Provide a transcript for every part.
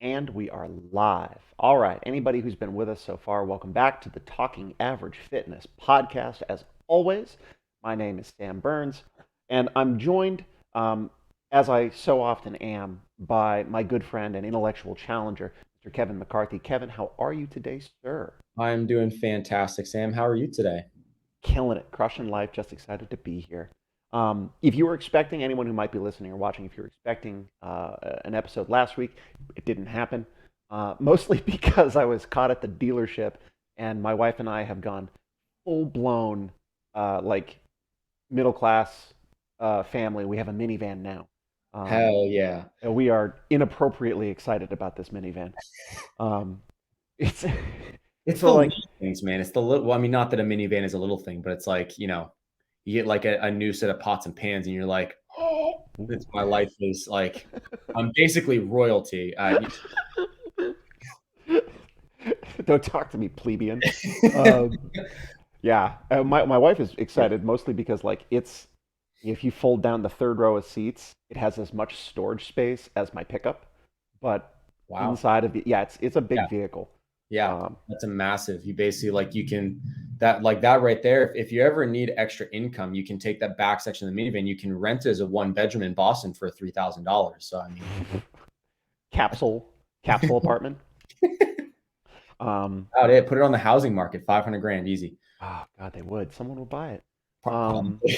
And we are live. All right. Anybody who's been with us so far, welcome back to the Talking Average Fitness podcast. As always, my name is Sam Burns, and I'm joined, as I so often am, by my good friend and intellectual challenger, Mr. Kevin McCarthy. Kevin, how are you today, sir? I'm doing fantastic, Sam. How are you today? Killing it, crushing life, just excited to be here. If you were expecting, anyone who might be listening or watching, if you were expecting an episode last week, it didn't happen. Mostly because I was caught at the dealership, and my wife and I have gone full blown, like middle class family. We have a minivan now. Um, Hell yeah. and we are inappropriately excited about this minivan. Um, it's It's for the like little things, man. It's the little, well, I mean, not that a minivan is a little thing, but it's like, you get like a new set of pots and pans and you're like, oh, it's my life is like, I'm basically royalty. Don't talk to me, plebeian. Um, yeah, my wife is excited mostly because like it's if you fold down the third row of seats, it has as much storage space as my pickup, but Wow. inside of it, yeah, it's a Yeah. big vehicle. Yeah. Um, That's a massive, you basically like, you can, that like that right there. If you ever need extra income, you can take that back section of the minivan. You can rent it as a one bedroom in Boston for $3,000. So, I mean, capsule capsule apartment. Um, out it, put it on the housing market, 500 grand easy. oh God, they would. Someone would buy it. Probably.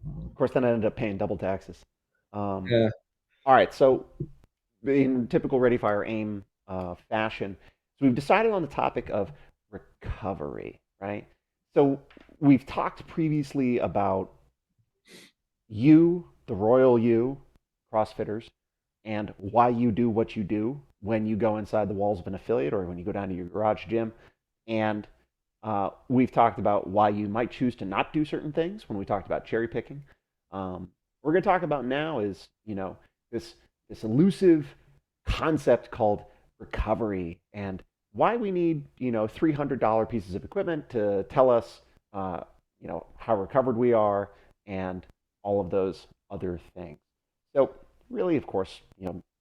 Of course, then I ended up paying double taxes. Um, Yeah. all right, so in typical Ready Fire Aim fashion, so we've decided on the topic of recovery, right? So we've talked previously about you, the royal you, CrossFitters, and why you do what you do when you go inside the walls of an affiliate or when you go down to your garage gym. And we've talked about why you might choose to not do certain things when we talked about cherry picking. We're going to talk about now is, this this elusive concept called recovery and why we need, $300 pieces of equipment to tell us, how recovered we are and all of those other things. So really, of course,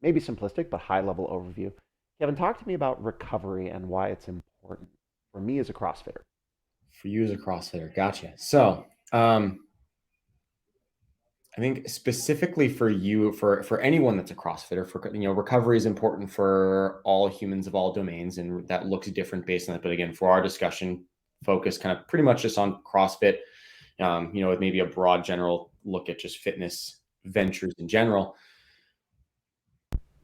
maybe simplistic, but high level overview. Kevin, talk to me about recovery and why it's important for me as a CrossFitter. For you as a CrossFitter. Gotcha. So, I think specifically for you, for anyone that's a CrossFitter, recovery is important for all humans of all domains, and that looks different based on that. But again, for our discussion, focus kind of pretty much just on CrossFit. With maybe a broad general look at just fitness ventures in general.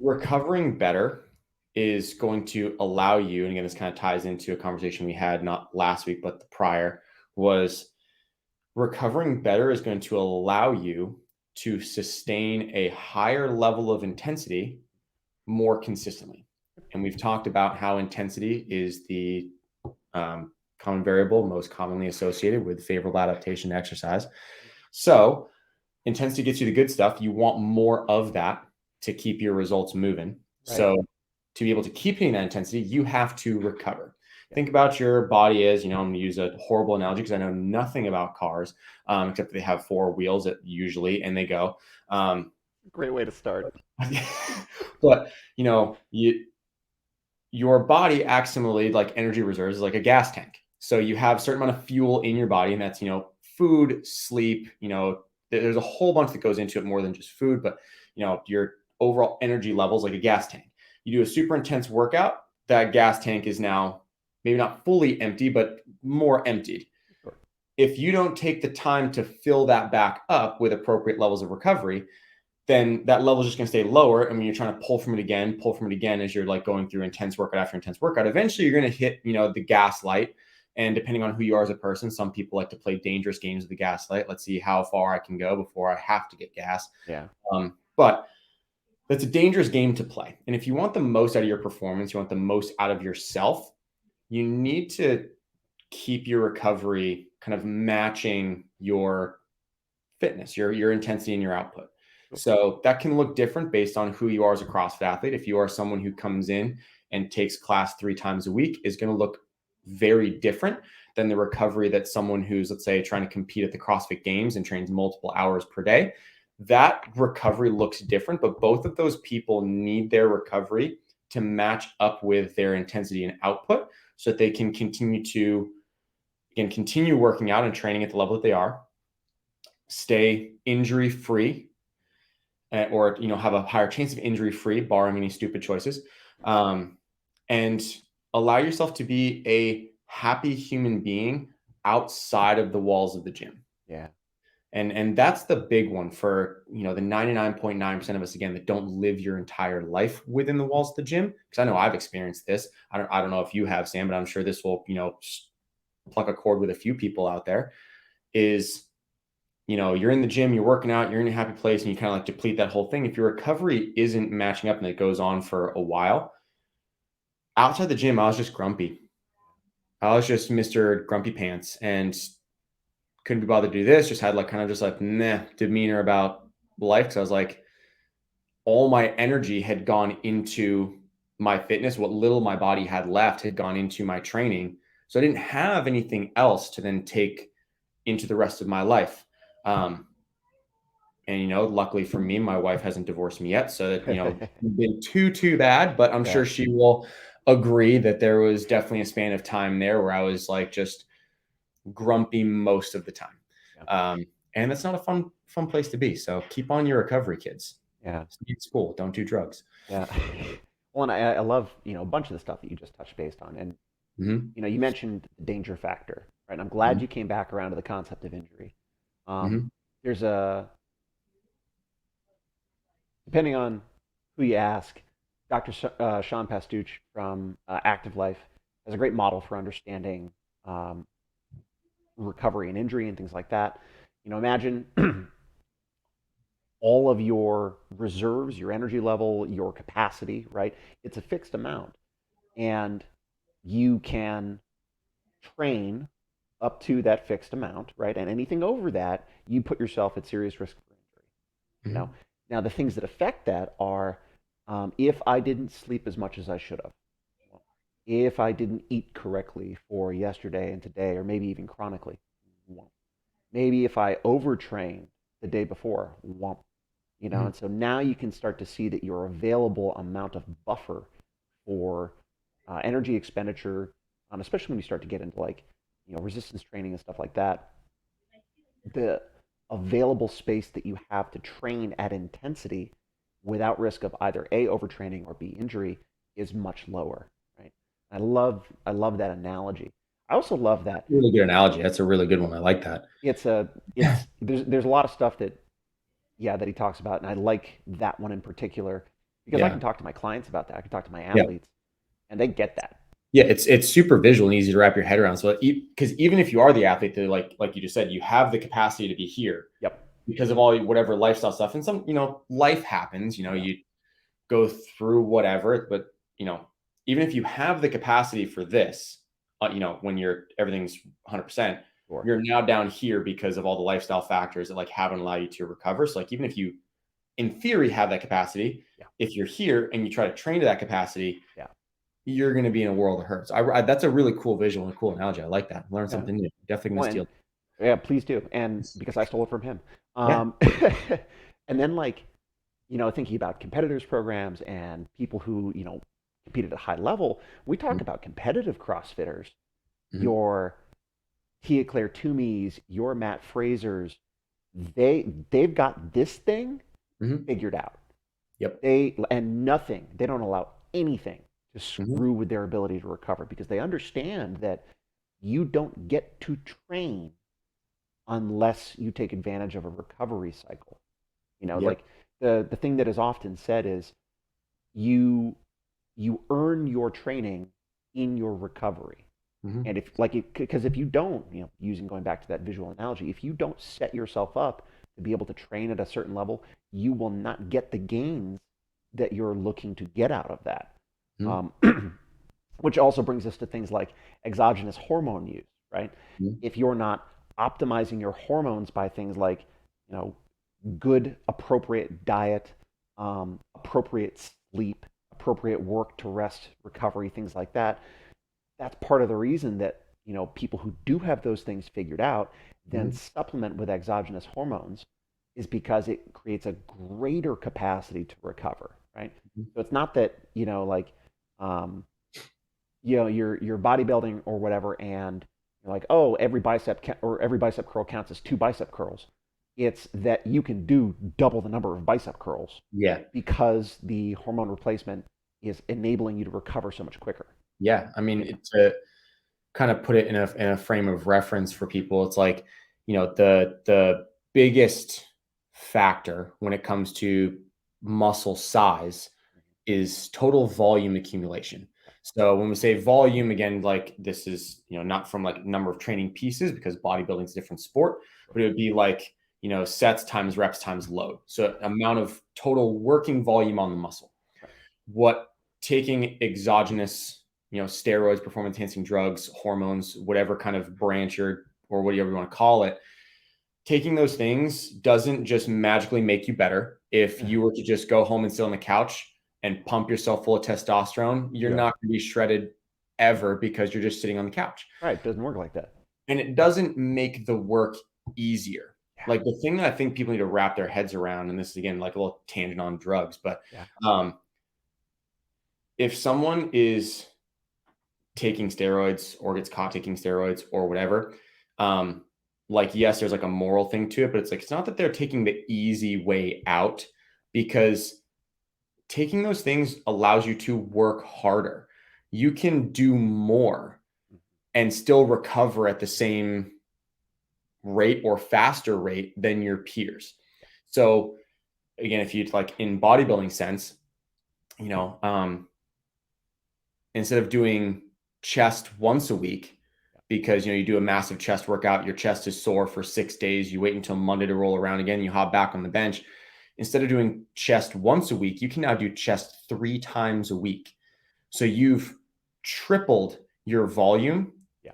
Recovering better is going to allow you, and again, this kind of ties into a conversation we had not last week, but the prior, was recovering better is going to allow you to sustain a higher level of intensity more consistently. And we've talked about how intensity is the common variable most commonly associated with favorable adaptation to exercise. So, intensity gets you the good stuff. You want more of that to keep your results moving. Right. So, to be able to keep hitting that intensity, you have to recover. Yeah. Think about your body as, I'm going to use a horrible analogy because I know nothing about cars, except they have four wheels usually, and they go. Great way to start. But, your body acts similarly like energy reserves, like a gas tank. So you have a certain amount of fuel in your body, and that's, food, sleep, there's a whole bunch that goes into it more than just food, but, your overall energy levels like a gas tank. You do a super intense workout, that gas tank is now maybe not fully empty, but more emptied. Sure. If you don't take the time to fill that back up with appropriate levels of recovery, then that level is just going to stay lower. And when you're trying to pull from it again, as you're like going through intense workout after intense workout, eventually you're going to hit, the gas light. And depending on who you are as a person, some people like to play dangerous games with the gas light. Let's see how far I can go before I have to get gas. Yeah. But that's a dangerous game to play. And if you want the most out of your performance, you want the most out of yourself, you need to keep your recovery kind of matching your fitness, your intensity and your output. So that can look different based on who you are as a CrossFit athlete. If you are someone who comes in and takes class 3 times a week, is going to look very different than the recovery that someone who's, let's say, trying to compete at the CrossFit Games and trains multiple hours per day. That recovery looks different, but both of those people need their recovery to match up with their intensity and output so that they can continue working out and training at the level that they are, stay injury free, or have a higher chance of injury free, barring any stupid choices, and allow yourself to be a happy human being outside of the walls of the gym. Yeah. And that's the big one for the 99.9% of us, again, that don't live your entire life within the walls of the gym. Because I know I've experienced this. I don't know if you have, Sam, but I'm sure this will pluck a chord with a few people out there. Is you're in the gym, you're working out, you're in a happy place, and you kind of like deplete that whole thing. If your recovery isn't matching up and it goes on for a while, outside the gym, I was just grumpy. I was just Mr. Grumpy Pants and couldn't be bothered to do this. Just had nah demeanor about life. Cause I was like, all my energy had gone into my fitness. What little my body had left had gone into my training. So I didn't have anything else to then take into the rest of my life. And luckily for me, my wife hasn't divorced me yet, so that been too bad. But I'm sure she will agree that there was definitely a span of time there where I was like just grumpy most of the time. And that's not a fun place to be. So keep on your recovery, kids. Yeah. Stay in school. Don't do drugs. Yeah. Well, and I love, a bunch of the stuff that you just touched based on. And, you mentioned the danger factor, right? And I'm glad you came back around to the concept of injury. There's depending on who you ask, Dr. Sean Pastuch from Active Life has a great model for understanding recovery and injury and things like that. Imagine all of your reserves, your energy level, your capacity, right? It's a fixed amount. And you can train up to that fixed amount, right? And anything over that, you put yourself at serious risk for injury. Now, the things that affect that are if I didn't sleep as much as I should have, if I didn't eat correctly for yesterday and today, or maybe even chronically, maybe if I overtrained the day before, and so now you can start to see that your available amount of buffer for energy expenditure, especially when you start to get into resistance training and stuff like that, the available space that you have to train at intensity without risk of either A, overtraining, or B, injury is much lower, right? I love that analogy. I also love that. Really good analogy. That's a really good one. I like that. There's a lot of stuff that he talks about, and I like that one in particular because I can talk to my clients about that. I can talk to my athletes, and they get that. Yeah, it's super visual and easy to wrap your head around. So, because even if you are the athlete that, like you just said, you have the capacity to be here. Yep. Because of all whatever lifestyle stuff, and some life happens. You go through whatever, but even if you have the capacity for this, when everything's 100%, you're now down here because of all the lifestyle factors that haven't allowed you to recover. So even if you, in theory, have that capacity, if you're here and you try to train to that capacity, you're going to be in a world of hurt. So that's a really cool visual and cool analogy. I like that. Learn something new. Definitely going to steal. Yeah, please do. And because I stole it from him. And then thinking about competitors programs and people who, compete at a high level, we talk about competitive CrossFitters, your Tia Claire Toomey's, your Matt Fraser's, they've got this thing figured out. Yep. They don't allow anything to screw with their ability to recover because they understand that you don't get to train unless you take advantage of a recovery cycle. The thing that is often said is you earn your training in your recovery. And because if you don't, going back to that visual analogy, if you don't set yourself up to be able to train at a certain level, you will not get the gains that you're looking to get out of that. Which also brings us to things like exogenous hormone use, right? If you're not optimizing your hormones by things like, good, appropriate diet, appropriate sleep, appropriate work to rest, recovery, things like that, that's part of the reason that, people who do have those things figured out then supplement with exogenous hormones is because it creates a greater capacity to recover, right? So it's not that, um, you're bodybuilding or whatever, and you're like, oh, every bicep curl counts as two bicep curls. It's that you can do double the number of bicep curls Yeah. because the hormone replacement is enabling you to recover so much quicker. Yeah. I mean, to kind of put it in a frame of reference for people, it's like, the biggest factor when it comes to muscle size is total volume accumulation. So when we say volume, again, like this is, not from like number of training pieces because bodybuilding is a different sport, but it would be like, sets times reps times load. So amount of total working volume on the muscle. What taking exogenous, steroids, performance enhancing drugs, hormones, whatever kind of branch or whatever you want to call it, taking those things doesn't just magically make you better. If you were to just go home and sit on the couch and pump yourself full of testosterone, you're not going to be shredded ever because you're just sitting on the couch. Right. It doesn't work like that. And it doesn't make the work easier. Yeah. Like the thing that I think people need to wrap their heads around, and this is again like a little tangent on drugs, but if someone is taking steroids or gets caught taking steroids or whatever, like, yes, there's like a moral thing to it, but it's like, it's not that they're taking the easy way out, because taking those things allows you to work harder. You can do more and still recover at the same rate or faster rate than your peers. So again, if you like in bodybuilding sense, instead of doing chest once a week, because you do a massive chest workout, your chest is sore for 6 days, you wait until Monday to roll around again, you hop back on the bench. Instead of doing chest once a week, you can now do chest 3 times a week. So you've tripled your volume. Yeah.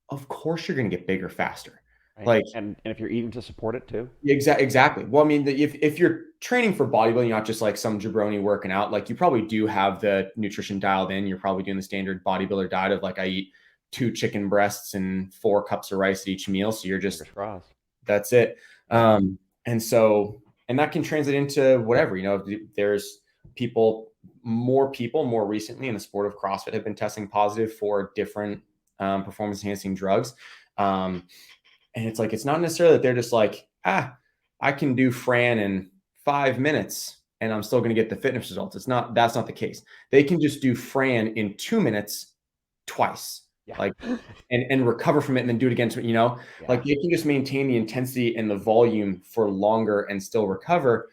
Of course you're going to get bigger faster. Right. Like, and if you're eating to support it too. Exactly. Well, I mean, if you're training for bodybuilding, not just like some jabroni working out, like you probably do have the nutrition dialed in. You're probably doing the standard bodybuilder diet of like, I eat 2 chicken breasts and 4 cups of rice at each meal. So you're just, that's it. And that can translate into whatever, there's more people more recently in the sport of CrossFit have been testing positive for different performance enhancing drugs. And it's like, it's not necessarily that they're just like, I can do Fran in 5 minutes and I'm still going to get the fitness results. That's not the case. They can just do Fran in 2 minutes twice, like, and recover from it and then do it again. Like they can just maintain the intensity and the volume for longer and still recover,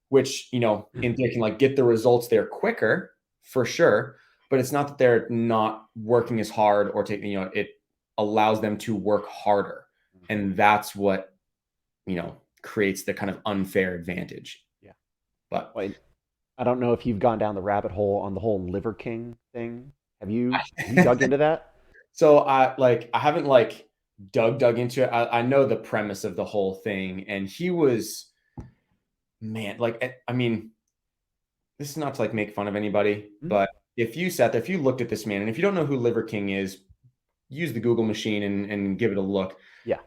which, they can like get the results there quicker for sure. But it's not that they're not working as hard or taking, it allows them to work harder. And that's what, creates the kind of unfair advantage. Yeah. But I don't know if you've gone down the rabbit hole on the whole Liver King thing. Have you dug into that? So I haven't like dug into it. I know the premise of the whole thing, and he was, man, like, I mean, this is not to like make fun of anybody, but if you sat there, if you looked at this man, and if you don't know who Liver King is, use the Google machine and give it a look. Yeah.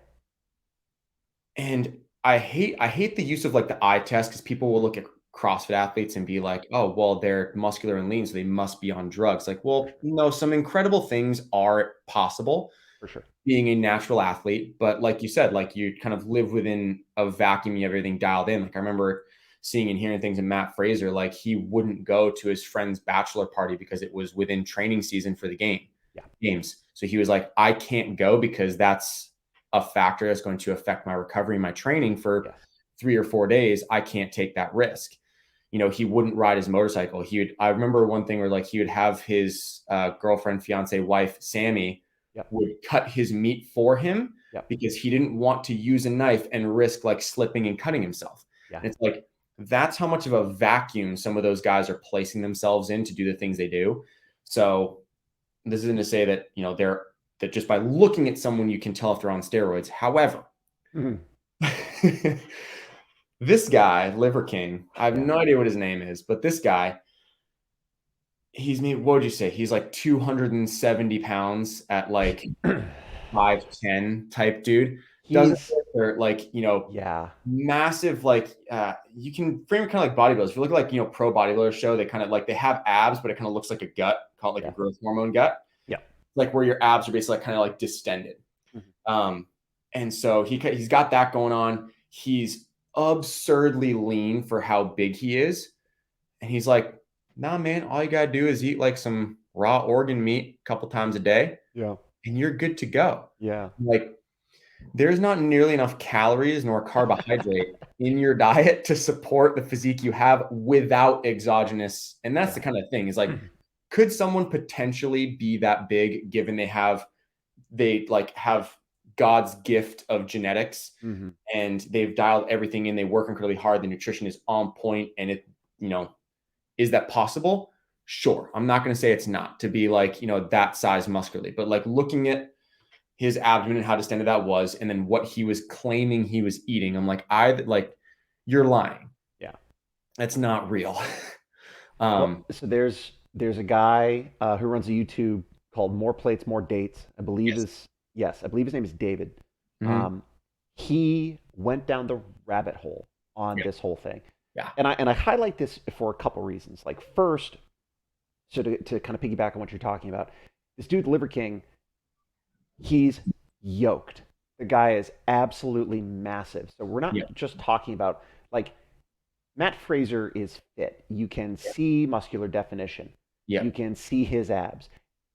And I hate the use of like the eye test, because people will look at CrossFit athletes and be like, oh, well, they're muscular and lean, so they must be on drugs. Like, well, no, some incredible things are possible for sure being a natural athlete. But like you said, like you kind of live within a vacuum, you have everything dialed in. Like I remember seeing and hearing things in Matt Fraser, like he wouldn't go to his friend's bachelor party because it was within training season for the games. So he was like, I can't go because that's a factor that's going to affect my recovery and my training for 3 or 4 days. I can't take that risk. He wouldn't ride his motorcycle. I remember one thing where like he would have his girlfriend, fiance, wife, Sammy, would cut his meat for him because he didn't want to use a knife and risk like slipping and cutting himself. And it's like, that's how much of a vacuum some of those guys are placing themselves in to do the things they do. So this isn't to say that, that just by looking at someone, you can tell if they're on steroids. However, this guy, Liver King, I have no idea what his name is, but this guy, what would you say? He's like 270 pounds at like 5'10" type dude. doesn't He's they're like, yeah, massive, like you can frame it kind of like bodybuilders. If you look at like, pro bodybuilders show, they kind of like they have abs, but it kind of looks like a gut, called like a yeah, growth hormone gut. yeah. Like where your abs are basically like, kind of like distended. Mhm. Um, and so he's got that going on. He's absurdly lean for how big he is. And he's like, nah, man, all you gotta do is eat like some raw organ meat a couple times a day, Yeah, and you're good to go. yeah, Like, there's not nearly enough calories nor carbohydrate in your diet to support the physique you have without exogenous. And that's the yeah. kind of thing is like, could someone potentially be that big given they like have God's gift of genetics Hmm. and they've dialed everything in, they work incredibly hard, the nutrition is on point, and is that possible? Sure. I'm not going to say it's not to be like, that size muscularly, but like looking at his abdomen and how distended that was, and then what he was claiming he was eating, I'm like, you're lying. Yeah. That's not real. Well, um, so there's a guy who runs a YouTube called More Plates, More Dates. I believe yes. is yes, I believe his name is David. Mhm. Um, he went down the rabbit hole on Yeah. this whole thing, Yeah. and I highlight this for a couple reasons. Like first, so to kind of piggyback on what you're talking about, this dude Liver King, he's yoked. The guy is absolutely massive. So we're Yeah. not just talking about like Matt Fraser is fit. You can Yeah. see muscular definition. Yeah. You can see his abs.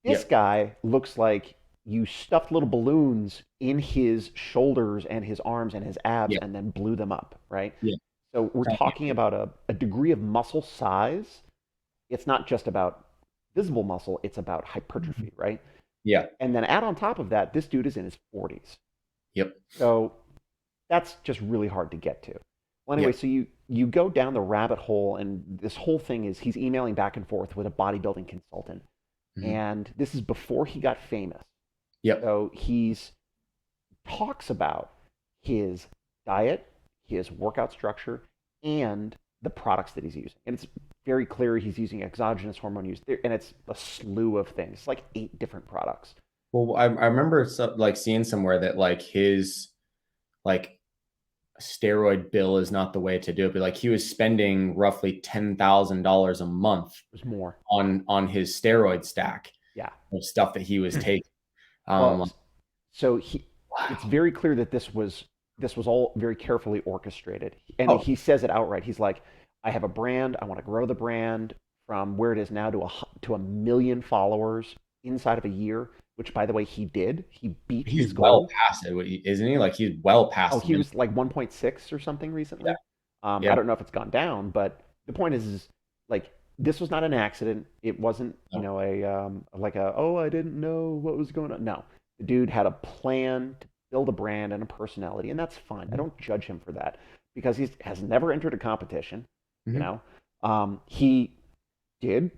Yeah. This guy looks like you stuffed little balloons in his shoulders and his arms and his abs Yeah. and then blew them up, right? Yeah. So we're talking about a degree of muscle size. It's not just about visible muscle, it's about hypertrophy, right? Yeah. And then add on top of that, this dude is in his 40s. Yep. So that's just really hard to get to. Well, anyway, Yep. so you go down the rabbit hole, and this whole thing is he's emailing back and forth with a bodybuilding consultant, Mhm. and this is before he got famous. Yep. So he's talks about his diet, his workout structure, and the products that he's using, and it's very clear he's using exogenous hormone use, and it's a slew of things, it's like 8 different products. Well, I remember like seeing somewhere that like his like steroid bill is not the way to do it, but like he was spending roughly $10,000 a month There's more. on his steroid stack Yeah. of stuff that he was taking. Well, Like, so it's wow. very clear that this was all very carefully orchestrated, and Oh, he says it outright. He's like, "I have a brand. I want to grow the brand from where it is now to a million followers inside of a year." Which, by the way, he did. He beat he's his well goal. past it, isn't he? Like he's well Oh, past the he minimum. was like 1.6 or something Yeah. recently. I Yeah. don't know if it's gone down, but the point is like this was not an accident. It wasn't, No. a like a oh I didn't know what was going on. No, the dude had a plan to build a brand and a personality, and that's fine. I don't judge him for that because he has never entered a competition. You Mhm. know, he did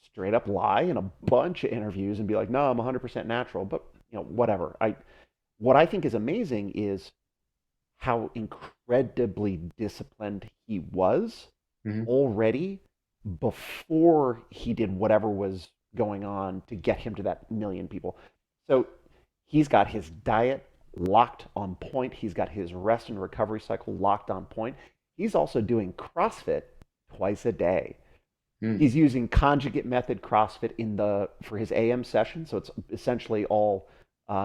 straight up lie in a bunch of interviews and be like, no, I'm 100% natural, but whatever. What I think is amazing is how incredibly disciplined he was Mhm. already before he did whatever was going on to get him to that million people. So he's got his diet locked on point. He's got his rest and recovery cycle locked on point. He's also doing CrossFit twice a day. Mm. He's using conjugate method CrossFit for his AM session, so it's essentially all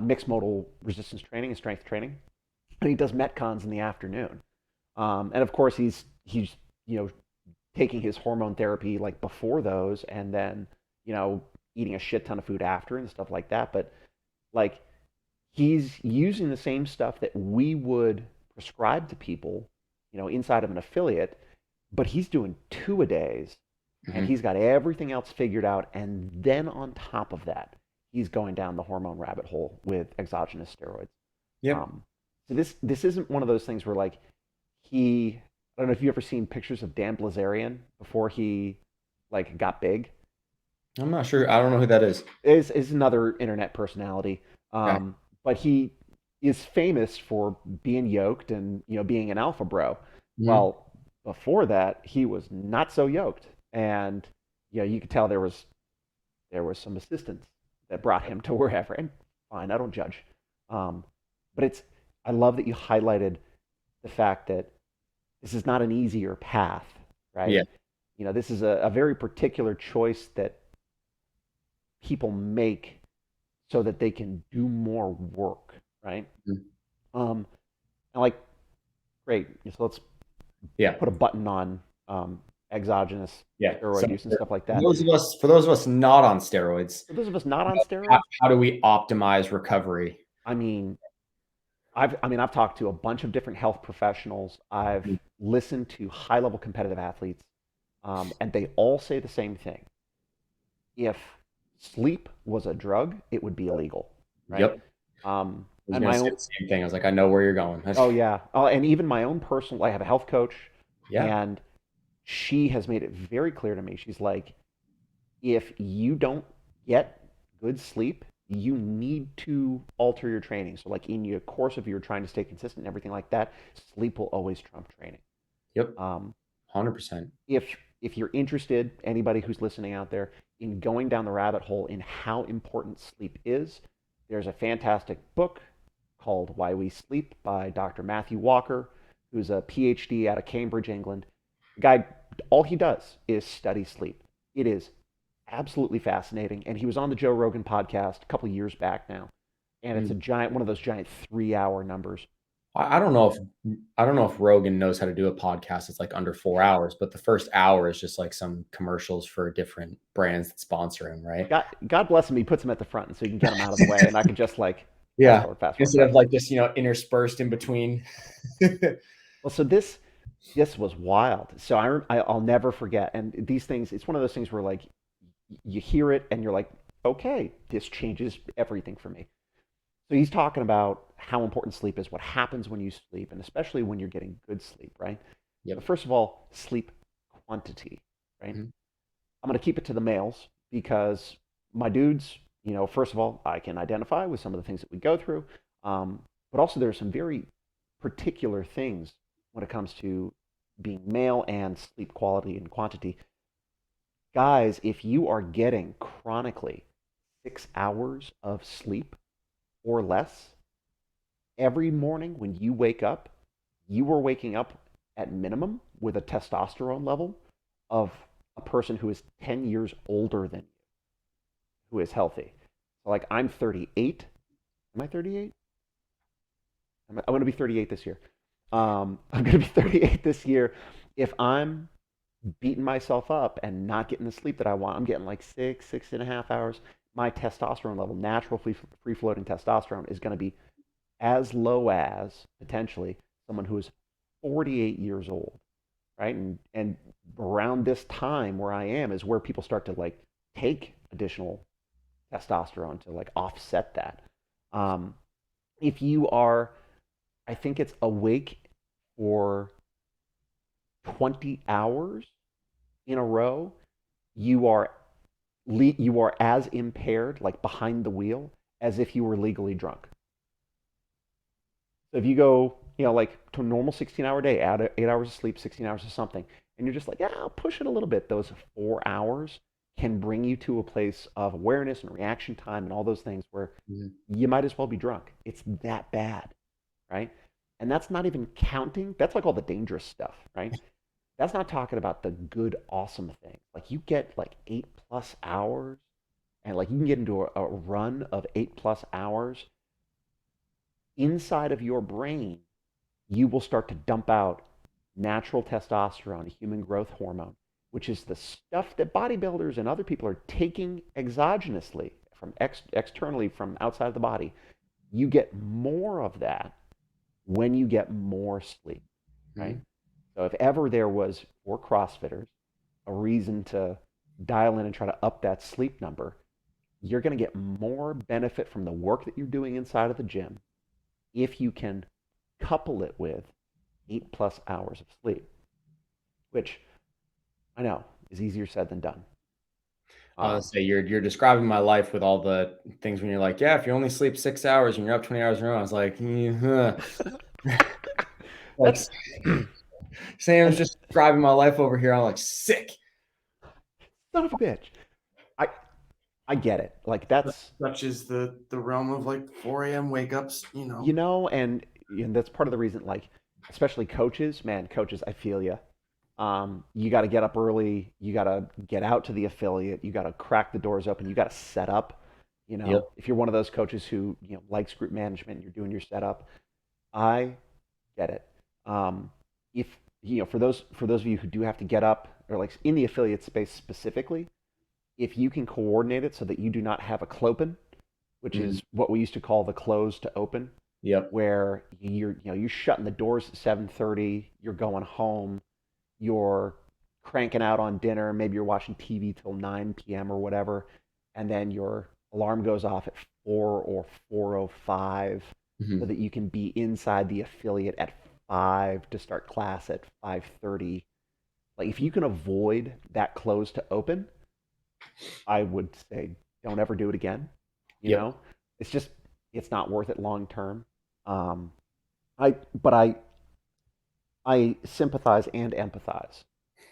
mixed modal resistance training and strength training. And he does metcons in the afternoon. And of course, he's taking his hormone therapy like before those, and then eating a shit ton of food after and stuff like that. But like he's using the same stuff that we would prescribe to people, inside of an affiliate, but he's doing 2-a-days, and Mhm. he's got everything else figured out. And then on top of that, he's going down the hormone rabbit hole with exogenous steroids. Yep. Um, so this isn't one of those things where like he. I don't know if you've ever seen pictures of Dan Blazarian before he like got big. I'm not sure. I don't know who that is. Is another internet personality, Okay. but he is famous for being yoked and being an alpha bro. Mhm. Well, before that, he was not so yoked, and you could tell there was some assistance that brought him to wherever. And fine, I don't judge, um, but I love that you highlighted the fact that this is not an easier path, right? Yeah. This is a very particular choice that people make so that they can do more work, right? Mhm. Um, and like, great. So let's Yeah. put a button on exogenous Yeah. So steroid use and stuff like that. for those of us not on steroids, For those of us not on how, steroids, how do we optimize recovery? I mean, I've talked to a bunch of different health professionals. I've Mhm. listened to high-level competitive athletes, and they all say the same thing. If sleep was a drug, it would be illegal, right? Yep. I Um, was and gonna my say own, the same thing. I was like, I know where you're going. oh yeah, and even my own personal, I have a health coach, Yeah. and she has made it very clear to me. She's like, if you don't get good sleep, you need to alter your training. So, like in your course of you're trying to stay consistent and everything like that, sleep will always trump training. Yep. Um, 100%. if you're interested, anybody who's listening out there, in going down the rabbit hole in how important sleep is, there's a fantastic book called Why We Sleep by Dr. Matthew Walker, who's a PhD out of Cambridge, England. The guy, all he does is study sleep. It is absolutely fascinating. And he was on the Joe Rogan podcast a couple of years back now. And it's a giant, one of those giant 3 hour numbers. I don't know if Rogan knows how to do a podcast. It's like under 4 hours, but the first hour is just like some commercials for different brands that sponsor him, right? God bless him. He puts him at the front so he can get him out of the way. And I can just like Yeah. fast forward, Instead fast of forward. like just, interspersed in between. Well, so this was wild. So I'll never forget. And these things, it's one of those things where like you hear it and you're like, okay, this changes everything for me. So he's talking about how important sleep is, what happens when you sleep, and especially when you're getting good sleep, right? Yep. But first of all, sleep quantity, right? Mhm. I'm going to keep it to the males because my dudes, first of all, I can identify with some of the things that we go through. But also, there are some very particular things when it comes to being male and sleep quality and quantity. Guys, if you are getting chronically 6 hours of sleep or less every morning when you wake up, you are waking up at minimum with a testosterone level of a person who is 10 years older than you, who is healthy. So like I'm 38. Am I 38? I'm going to be 38 this year. I'm going to be 38 this year. If I'm beating myself up and not getting the sleep that I want, I'm getting like 6.5 hours. My testosterone level, natural free floating testosterone, is going to be as low as potentially someone who is 48 years old, right? And around this time where I am is where people start to like take additional testosterone to like offset that. Um, if you are, I think it's awake for 20 hours in a row, you are you are as impaired, like behind the wheel, as if you were legally drunk. So if you go, like to a normal 16-hour day, add 8 hours of sleep, 16 hours of something, and you're just like, yeah, I'll push it a little bit. Those 4 hours can bring you to a place of awareness and reaction time and all those things where Mhm. you might as well be drunk. It's that bad, right? And that's not even counting, that's like all the dangerous stuff, right? That's not talking about the good, awesome things. Like you get like 8+ hours and like you can get into a run of 8+ hours inside of your brain, you will start to dump out natural testosterone, human growth hormone, which is the stuff that bodybuilders and other people are taking exogenously from externally from outside of the body. You get more of that when you get more sleep, right? Mhm. So if ever there was for CrossFitters a reason to dial in and try to up that sleep number, you're going to get more benefit from the work that you're doing inside of the gym if you can couple it with 8+ hours of sleep, which I know is easier said than done. I Um, was say you're describing my life with all the things when you're like, yeah, if you only sleep 6 hours and you're up 20 hours in a row, I was like, like that's Sam's and just describing my life over here. I'm like sick. son of a bitch. I I get it. Like that's Such is the realm of like 4 a.m. wake ups, and and that's part of the reason, like, especially coaches, man, coaches, I feel you. You got to get up early. You got to get out to the affiliate. You got to crack the doors open. You got to set up. Yep. If you're one of those coaches who likes group management, and you're doing your setup. I get it. If for those of you who do have to get up, or like in the affiliate space specifically, if you can coordinate it so that you do not have a clopen, which Mhm. is what we used to call the close to open, Yep. where you're shutting the doors at 7:30, you're going home, you're cranking out on dinner, maybe you're watching TV till 9 p.m. or whatever, and then your alarm goes off at 4 or 4:05 so Mhm. that you can be inside the affiliate at 5 to start class at 5:30. Like if you can avoid that close to open, I would say don't ever do it again. You Yep. know, it's just it's not worth it long term. Um, but I sympathize and empathize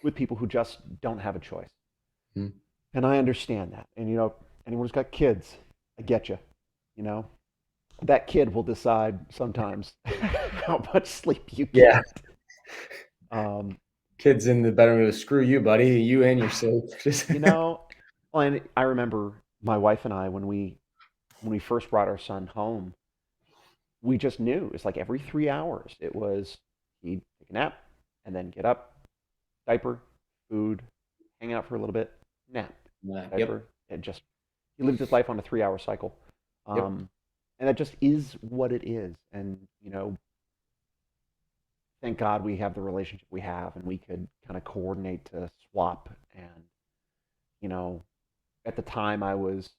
with people who just don't have a choice, Mhm. and I understand that. And anyone who's got kids, I get you. You know, that kid will decide sometimes how much sleep you Yeah. get. Um, Kids in the bedroom go, screw you, buddy. You and your sleep. Just you know, and I remember my wife and I when we first brought our son home, we just knew it's like every 3 hours it was he'd take a nap and then get up, diaper, food, hang out for a little bit, nap, Yep. diaper. It just he lived his life on a 3 hour cycle, Yep. and that just is what it is. And thank God we have the relationship we have, and we could kind of coordinate to swap. And you know, at the time I was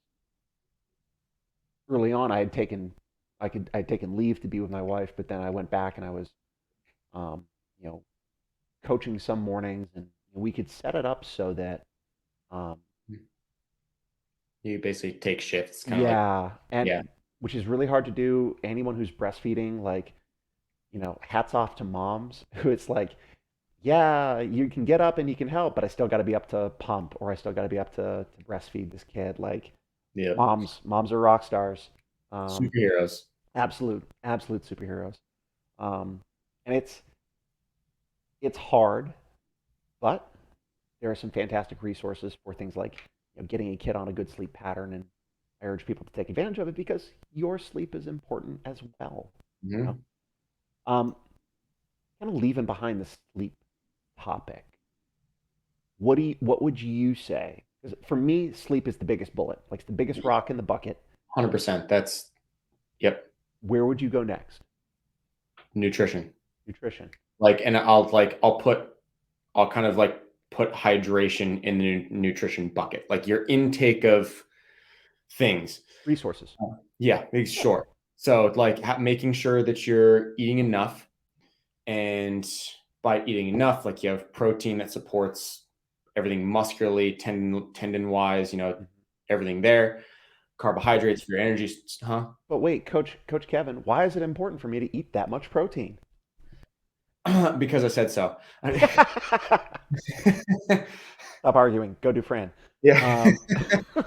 early on, I'd taken leave to be with my wife, but then I went back and I was um, you know coaching some mornings, and we could set it up so that um, You basically take shifts, kind of like, yeah, and yeah. which is really hard to do. Anyone who's breastfeeding, like, hats off to moms who it's like, yeah, you can get up and you can help, but I still got to be up to pump, or I still got to be up to breastfeed this kid. Like, Yep. moms are rock stars. Um, Superheroes. absolute superheroes. Um, and it's hard, but there are some fantastic resources for things like getting a kid on a good sleep pattern, and I urge people to take advantage of it because your sleep is important as well. You know, Mhm. um, kind of leaving behind the sleep topic. What would you say? Because for me, sleep is the biggest bullet, like it's the biggest rock in the bucket. 100%. That's, yep. Where would you go next? Nutrition. Nutrition, Like, and I'll kind of like put hydration in the nutrition bucket, like your intake of things. resources. Yeah, sure. So, like, making sure that you're eating enough, and by eating enough, like you have protein that supports everything muscularly, tendon wise, Mhm. everything there. But Carbohydrates for your energy, huh? but wait, Coach Kevin, why is it important for me to eat that much protein? Because I said so. Stop arguing. Go do Fran. Yeah. Um,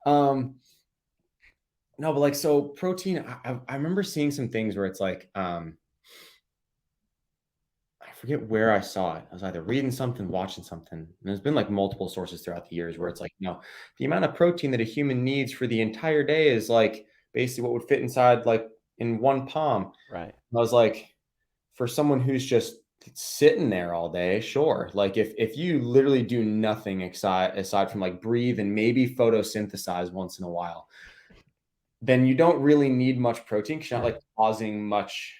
um, no, but like, so protein, I remember seeing some things where it's like, I forget where I saw it. I was either reading something, watching something. And there's been like multiple sources throughout the years where it's like, the amount of protein that a human needs for the entire day is like basically what would fit inside like in one palm. right. And I was like, for someone who's just sitting there all day, sure. Like if you literally do nothing aside from like breathe and maybe photosynthesize once in a while, then you don't really need much protein because you're not like causing much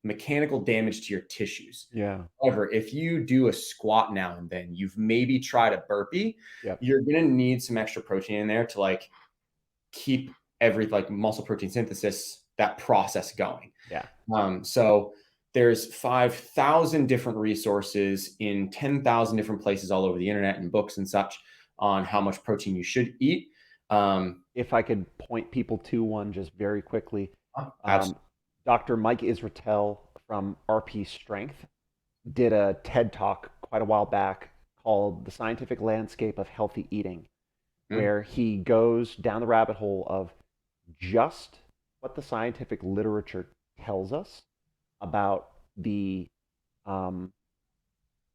mechanical damage to your tissues. Yeah. However, if you do a squat now and then, you've maybe tried a burpee, Yep. you're gonna need some extra protein in there to like keep every like muscle protein synthesis, that process going. Yeah. So there's 5,000 different resources in 10,000 different places all over the internet and books and such on how much protein you should eat. If I could point people to one just very quickly, um, Absolutely. Dr. Mike Israetel from RP Strength did a TED talk quite a while back called The Scientific Landscape of Healthy Eating, where he goes down the rabbit hole of just what the scientific literature tells us about um,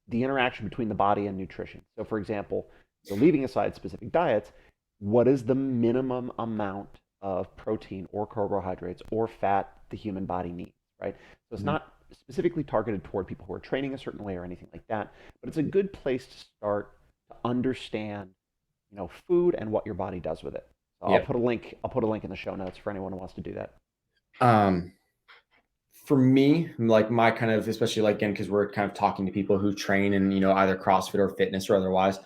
the interaction between the body and nutrition. So, for example, so leaving aside specific diets, what is the minimum amount of protein or carbohydrates or fat the human body needs, right? So it's Mhm. not specifically targeted toward people who are training a certain way or anything like that, but it's a good place to start to understand, food and what your body does with it. So I'll Yeah. put a link. I'll put a link in the show notes for anyone who wants to do that. Um, for me, like my kind of, especially like again, because we're kind of talking to people who train in, either CrossFit or fitness or otherwise,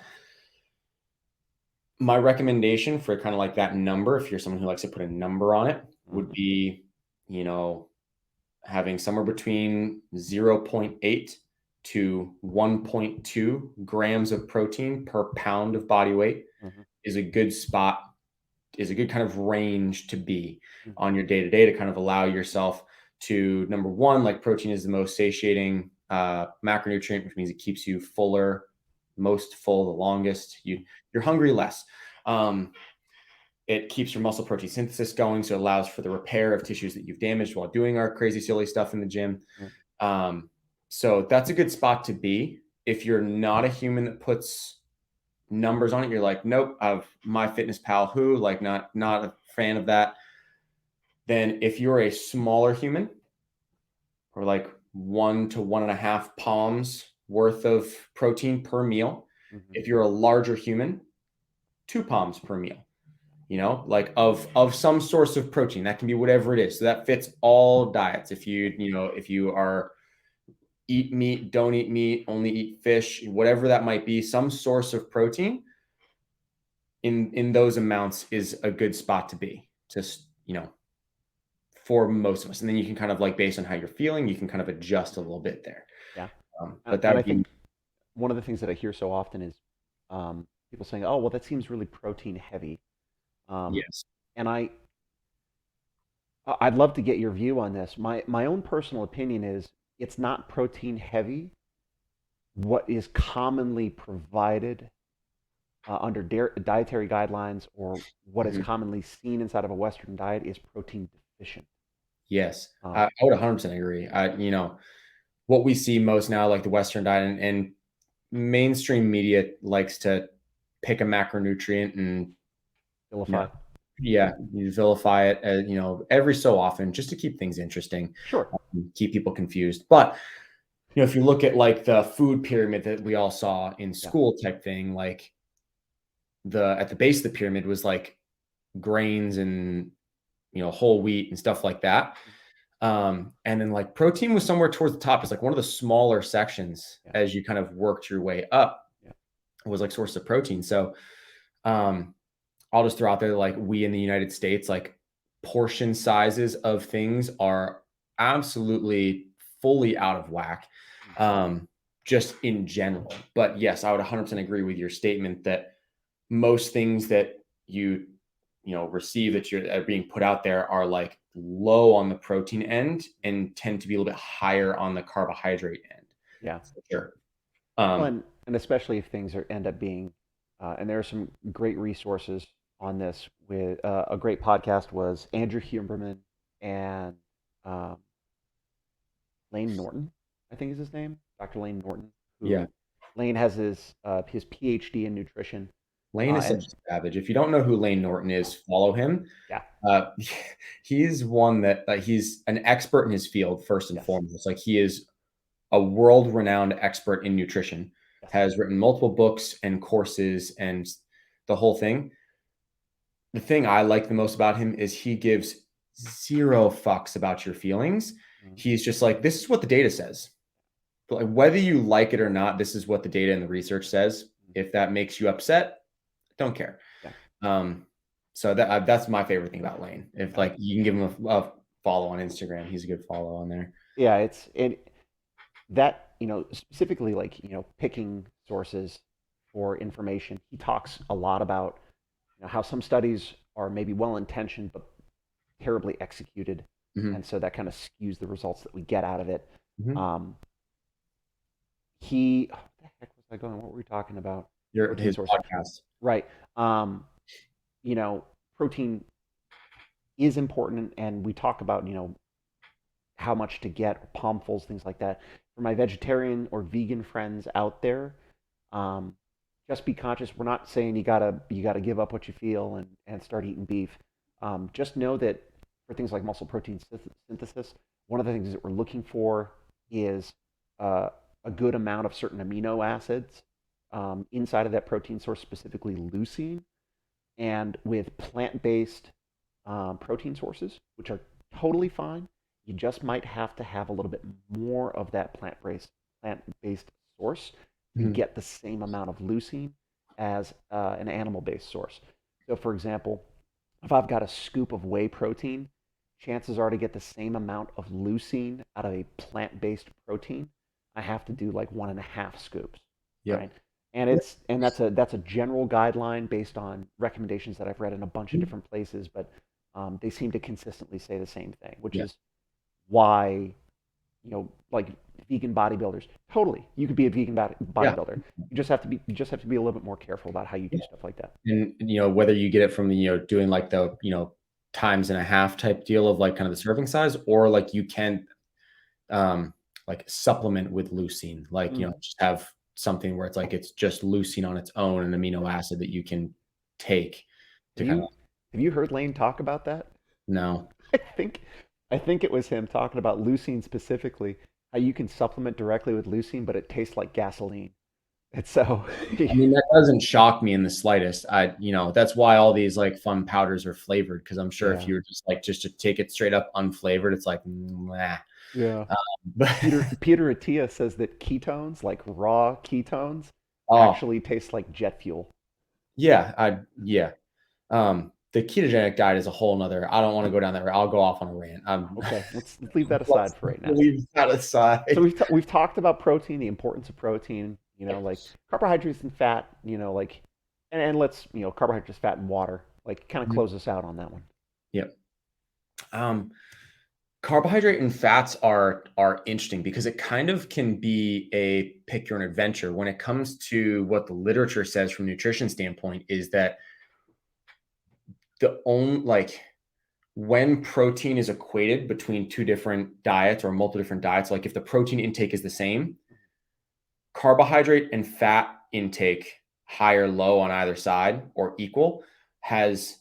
my recommendation for kind of like that number, if you're someone who likes to put a number on it, would Mm-hmm. be, you know, having somewhere between zero point 0.8 to 1.2 grams of protein per pound of body weight Mm-hmm. is a good spot, is a good kind of range to be Mm-hmm. on your day to day to kind of allow yourself to, number one, like protein is the most satiating macronutrient, which means it keeps you fuller, most full, the longest. You're hungry less. Um, it keeps your muscle protein synthesis going, so it allows for the repair of tissues that you've damaged while doing our crazy silly stuff in the gym. Mm-hmm. Um, so that's a good spot to be. If you're not a human that puts numbers on it, you're like, nope, I've MyFitnessPal who, like not a fan of that. Then if you're a smaller human, or like 1 to 1.5 palms worth of protein per meal. Mm-hmm. If you're a larger human, 2 palms per meal. Like of some source of protein. That can be whatever it is. So that fits all diets. If you are eat meat, don't eat meat, only eat fish, whatever that might be, some source of protein in those amounts is a good spot to be. Just, for most of us. And then you can kind of like based on how you're feeling, you can kind of adjust a little bit there. Yeah. But that And I would be think one of the things that I hear so often is people saying, "Oh, well, that seems really protein heavy," um, yes. and I'd love to get your view on this. My own personal opinion is it's not protein heavy. What is commonly provided under dietary guidelines or what is Mhm. commonly seen inside of a Western diet is protein deficient. Yes. I, Um, I would 100% agree. What we see most now, like the Western diet and mainstream media likes to pick a macronutrient and, you know, vilify. yeah, you vilify it, every so often just to keep things interesting, Sure. keep people confused. But, if you look at like the food pyramid that we all saw in Yeah. school type thing, like at the base of the pyramid was like grains and, whole wheat and stuff like that. And then like protein was somewhere towards the top. It's like one of the smaller sections Yeah. as you kind of worked your way up Yeah. was like source of protein. So um, I'll just throw out there like we in the United States, like portion sizes of things are absolutely fully out of whack, um, just in general. But yes, I would 100% agree with your statement that most things that receive that are being put out there are like low on the protein end and tend to be a little bit higher on the carbohydrate end. Yeah. For sure. Well, Um, and especially if things end up being, and there are some great resources on this. With a great podcast was Andrew Huberman and um, Lane Norton, I think is his name, Dr. Lane Norton. yeah, Who Lane has his PhD in nutrition, Lane is such and a savage. If you don't know who Lane Norton is, follow him. yeah, Uh, he's one that he's an expert in his field first and yes, foremost. Like he is a world-renowned expert in nutrition. yes, Has written multiple books and courses and the whole thing. The thing I like the most about him is he gives zero fucks about your feelings. mhm, He's just like, this is what the data says. But like whether you like it or not, this is what the data and the research says. mhm, If that makes you upset, don't care. yeah. Um, so that's my favorite thing about Lane. If like you can give him a follow on Instagram, he's a good follow on there. Yeah, that, specifically like, picking sources for information. He talks a lot about, how some studies are maybe well intentioned but terribly executed, Mm-hmm. and so that kind of skews the results that we get out of it. Mm-hmm. Um, what the heck was I going? What were we talking about? Protein His sources, podcast. right? Um, Protein is important, and we talk about, how much to get, or palmfuls, things like that. For my vegetarian or vegan friends out there, um, just be conscious. We're not saying you gotta give up what you feel and start eating beef. Just know that for things like muscle protein synthesis, one of the things that we're looking for is uh, a good amount of certain amino acids inside of that protein source, specifically leucine. And with plant-based protein sources, which are totally fine, you just might have to have a little bit more of that plant-based source to Mhm. get the same amount of leucine as an animal-based source. So, for example, if I've got a scoop of whey protein, chances are to get the same amount of leucine out of a plant-based protein, I have to do like 1.5 scoops, right? Yep. And that's a general guideline based on recommendations that I've read in a bunch of different places, but they seem to consistently say the same thing, which Yeah. is why, like vegan bodybuilders, totally, you could be a vegan Yeah. bodybuilder. You just have to be a little bit more careful about how you do stuff like that. And whether you get it from the doing like the times and a half type deal of like kind of the serving size, or like you can um like supplement with leucine, like Mm. just have something where it's like it's just leucine on its own, an amino acid that you can take to Have kind of. you have you heard Lane talk about that? No. I think I think it was him talking about leucine specifically, how you can supplement directly with leucine, but it tastes like gasoline. And so, I mean, that doesn't shock me in the slightest. That's why all these like fun powders are flavored, because I'm sure if yeah, you were just to take it straight up unflavored, it's like, nah. yeah. But Peter Attia says that ketones, like raw ketones, oh actually taste like jet fuel. yeah, yeah. The ketogenic diet is a whole nother. I don't want to go down that route. I'll go off on a rant. Okay, let's leave that aside Let's for right now. leave that So aside. we've talked about protein, the importance of protein, like Yes. carbohydrates and fat, like, and let's, carbohydrates, fat, and water, like, kind of Mhm. close us out on that one. Yep. Um, Carbohydrate and fats are interesting because it kind of can be a pick your own adventure when it comes to what the literature says from a nutrition standpoint. Is that the only like when protein is equated between two different diets or multiple different diets, like if the protein intake is the same, carbohydrate and fat intake, high or low on either side or equal, has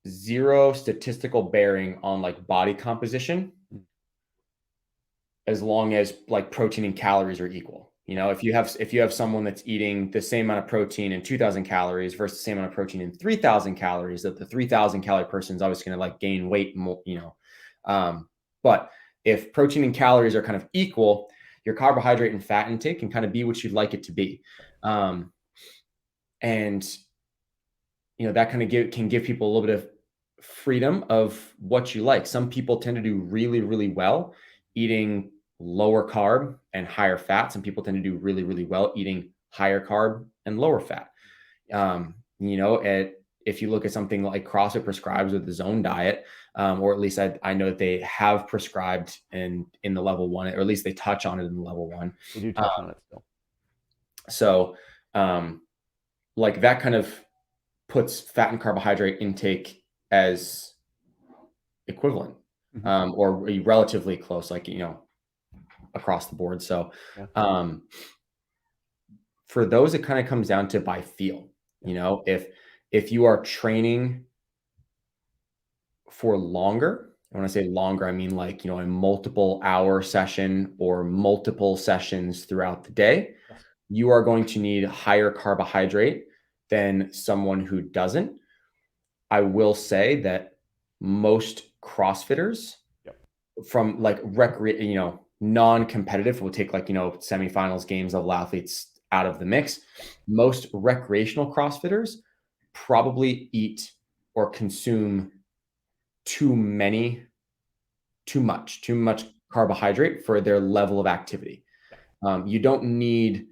zero statistical bearing on like body composition, as long as like protein and calories are equal. If you have someone that's eating the same amount of protein and 2,000 calories versus the same amount of protein and 3,000 calories, that the 3,000 calorie person is always going to like gain weight more. But if protein and calories are kind of equal, your carbohydrate and fat intake can kind of be what you'd like it to be. And that kind of can give people a little bit of freedom of what you like. Some people tend to do really, really well eating lower carb and higher fat. Some people tend to do really, really well eating higher carb and lower fat. If you look at something like CrossFit prescribes with the zone diet, or at least I know that they have prescribed in the level one, or at least they touch on it in the level one. They do Uh, touch on it still. so, like that kind of puts fat and carbohydrate intake as equivalent, Hmm. or relatively close, like across the board. So, Yeah, for those, it kind of comes down to by feel. yeah. If you are training for longer, when I say longer, I mean like a multiple hour session or multiple sessions throughout the day, Yes. you are going to need higher carbohydrate than someone who doesn't. I will say that most CrossFitters Yep. from like non-competitive, we'll take like, semifinals games level athletes out of the mix. Most recreational CrossFitters probably eat or consume too much carbohydrate for their level of activity. You don't need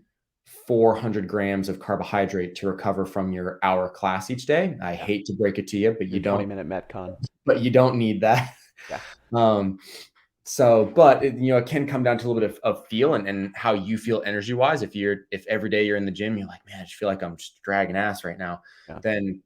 400 grams of carbohydrate to recover from your hour class each day. I Yeah. hate to break it to you, but Your you 20-minute Metcon. don't need that. Yeah. Um, but it can come down to a little bit of feel and how you feel energy wise. If every day you're in the gym, you're like, man, I just feel like I'm just dragging ass right now, Yeah. then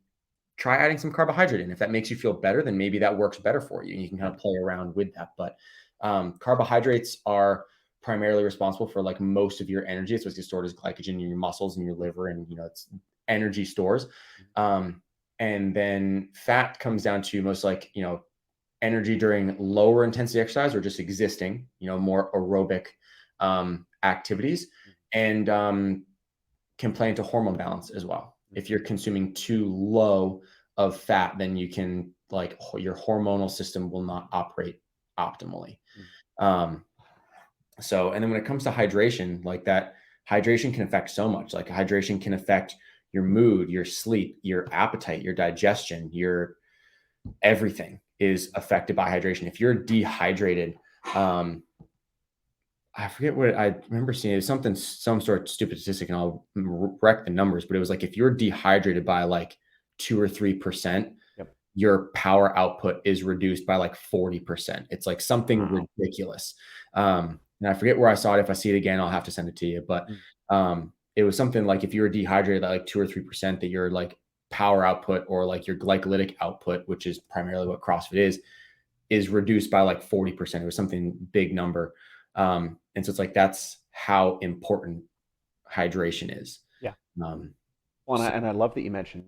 try adding some carbohydrate in. If that makes you feel better, then maybe that works better for you. And you can kind Yeah. of play around with that. But Carbohydrates are primarily responsible for like most of your energy. It's what's stored as glycogen in your muscles and your liver, and it's energy stores. And then fat comes down to most like energy during lower intensity exercise or just existing, more aerobic activities, and can play into hormone balance as well. If you're consuming too low of fat, then you can like your hormonal system will not operate optimally. So, and then when it comes to hydration, like that, hydration can affect so much. Like hydration can affect your mood, your sleep, your appetite, your digestion, your everything is affected by hydration. If you're dehydrated, I forget what I remember seeing. It was some sort of stupid statistic, and I'll wreck the numbers, but it was like if you're dehydrated by like 2 or 3%, Yep. your power output is reduced by like 40%. It's like something ridiculous. And I forget where I saw it. If I see it again, I'll have to send it to you. But it was something like if you were dehydrated at like 2 or 3%, that your like power output or like your glycolytic output, which is primarily what CrossFit is reduced by like 40%. It was something big number. And so it's like that's how important hydration is. Yeah. Well, and I love that you mentioned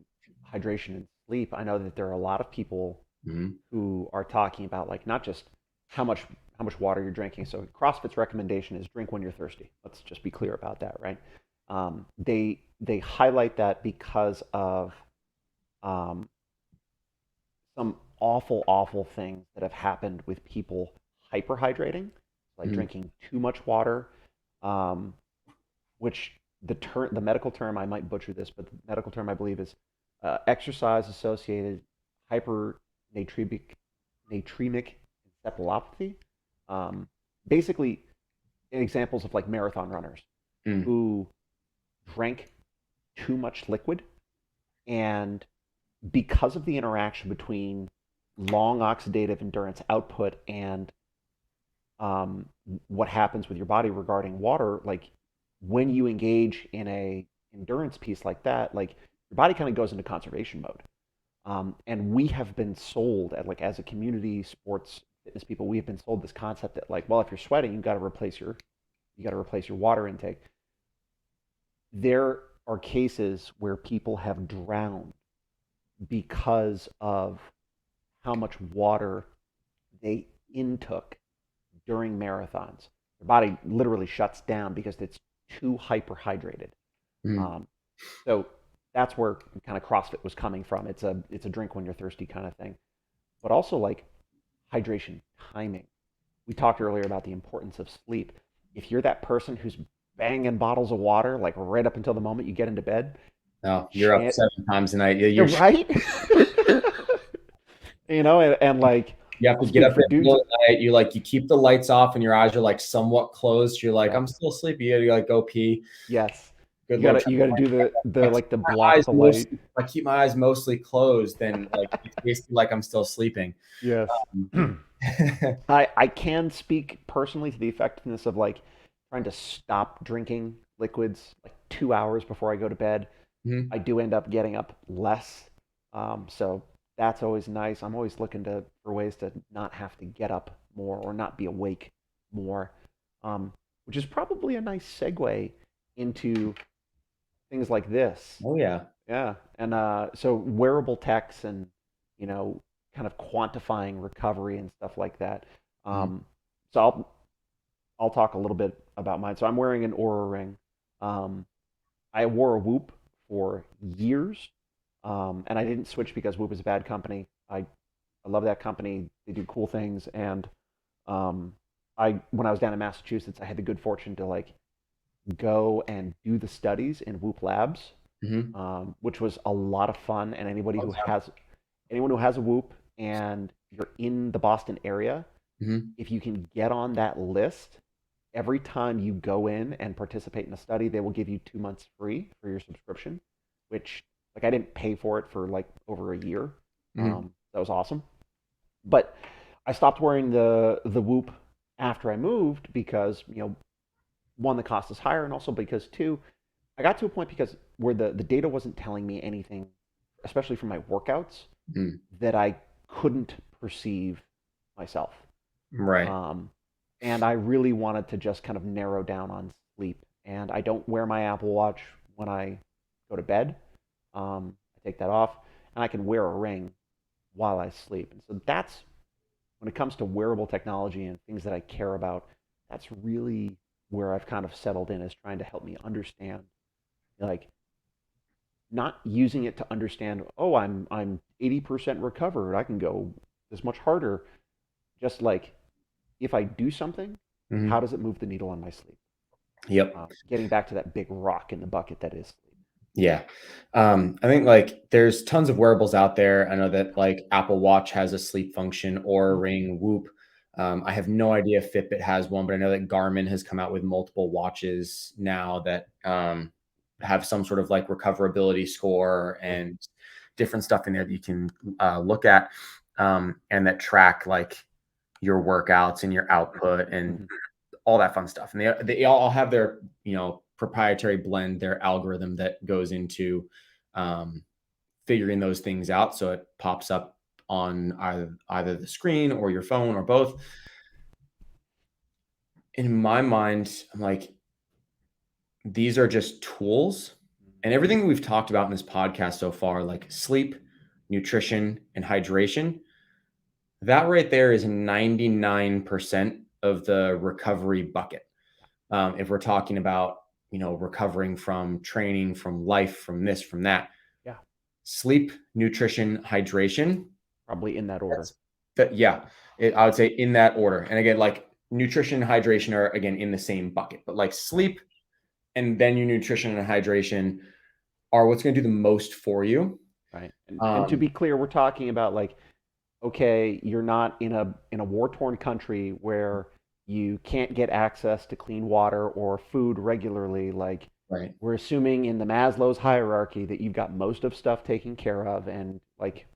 hydration and sleep. I know that there are a lot of people who are talking about like not just how much water you're drinking. So CrossFit's recommendation is drink when you're thirsty. Let's just be clear about that, right? They highlight that because of some awful things that have happened with people hyperhydrating, like drinking too much water, which the medical term, I might butcher this, but the medical term I believe is exercise associated hypernatremic encephalopathy. Basically, examples of like marathon runners who drank too much liquid, and because of the interaction between long oxidative endurance output and what happens with your body regarding water, like when you engage in a endurance piece like that, like your body kind of goes into conservation mode. And we have been sold at like as a community sports fitness people, we have been sold this concept that like, well, if you're sweating, you got to replace your water intake. There are cases where people have drowned because of how much water they intook during marathons. Their body literally shuts down because it's too hyperhydrated. So that's where kind of CrossFit was coming from. It's a drink when you're thirsty kind of thing, but also like hydration timing. We talked earlier about the importance of sleep. If you're that person who's banging bottles of water like right up until the moment you get into bed, no, you're up 7 times a night. You're right. And like you have to get up in the middle of the night. You keep the lights off and your eyes are like somewhat closed. You're like, I'm still sleepy. You gotta go pee. Yes. Good you gotta do the like the block the light. If I keep my eyes mostly closed, then like it's basically like I'm still sleeping. Yes. I can speak personally to the effectiveness of like trying to stop drinking liquids like 2 hours before I go to bed. I do end up getting up less. So that's always nice. I'm always looking for ways to not have to get up more or not be awake more, which is probably a nice segue into things like this. Oh yeah, yeah. And so wearable techs and kind of quantifying recovery and stuff like that. So I'll talk a little bit about mine. So I'm wearing an Oura ring. I wore a Whoop for years. And I didn't switch because Whoop is a bad company. I love that company. They do cool things. And when I was down in Massachusetts, I had the good fortune to like go and do the studies in Whoop Labs, which was a lot of fun. And anyone who has a Whoop and you're in the Boston area, if you can get on that list, every time you go in and participate in a study, they will give you 2 months free for your subscription, which like I didn't pay for it for like over a year. That was awesome. But I stopped wearing the Whoop after I moved because, one, the cost is higher, and also because two, I got to a point because where the data wasn't telling me anything, especially for my workouts, that I couldn't perceive myself. Right. and I really wanted to just kind of narrow down on sleep. And I don't wear my Apple Watch when I go to bed. I take that off, and I can wear a ring while I sleep. And so that's when it comes to wearable technology and things that I care about. That's really where I've kind of settled in, is trying to help me understand, like, not using it to understand, oh, I'm 80% recovered, I can go this much harder. Just like, if I do something, how Mhm. does it move the needle on my sleep? Yep. Getting back to that big rock in the bucket that is sleep. Yeah. I think like there's tons of wearables out there. I know that like Apple Watch has a sleep function, or Mhm. Ring, Whoop. I have no idea if Fitbit has one, but I know that Garmin has come out with multiple watches now that have some sort of like recoverability score Yeah. and different stuff in there that you can look at, and that track like your workouts and your output and Mhm. all that fun stuff. And they all have their, proprietary blend, their algorithm that goes into um, figuring those things out. So it pops up on either the screen or your phone or both. In my mind, I'm like, these are just tools. And everything we've talked about in this podcast so far, like sleep, nutrition, and hydration, that right there is 99% of the recovery bucket. If we're talking about, recovering from training, from life, from this, from that, Yeah, sleep, nutrition, hydration. probably in that order. That's that. Yeah, I would say in that order. And again, like nutrition and hydration are again in the same bucket, but like sleep and then your nutrition and hydration are what's going to do the most for you. Right. And to Um, be clear, we're talking about, like, okay, you're not in a war-torn country where you can't get access to clean water or food regularly. Like, right. we're assuming in the Maslow's hierarchy that you've got most of stuff taken care of, and like,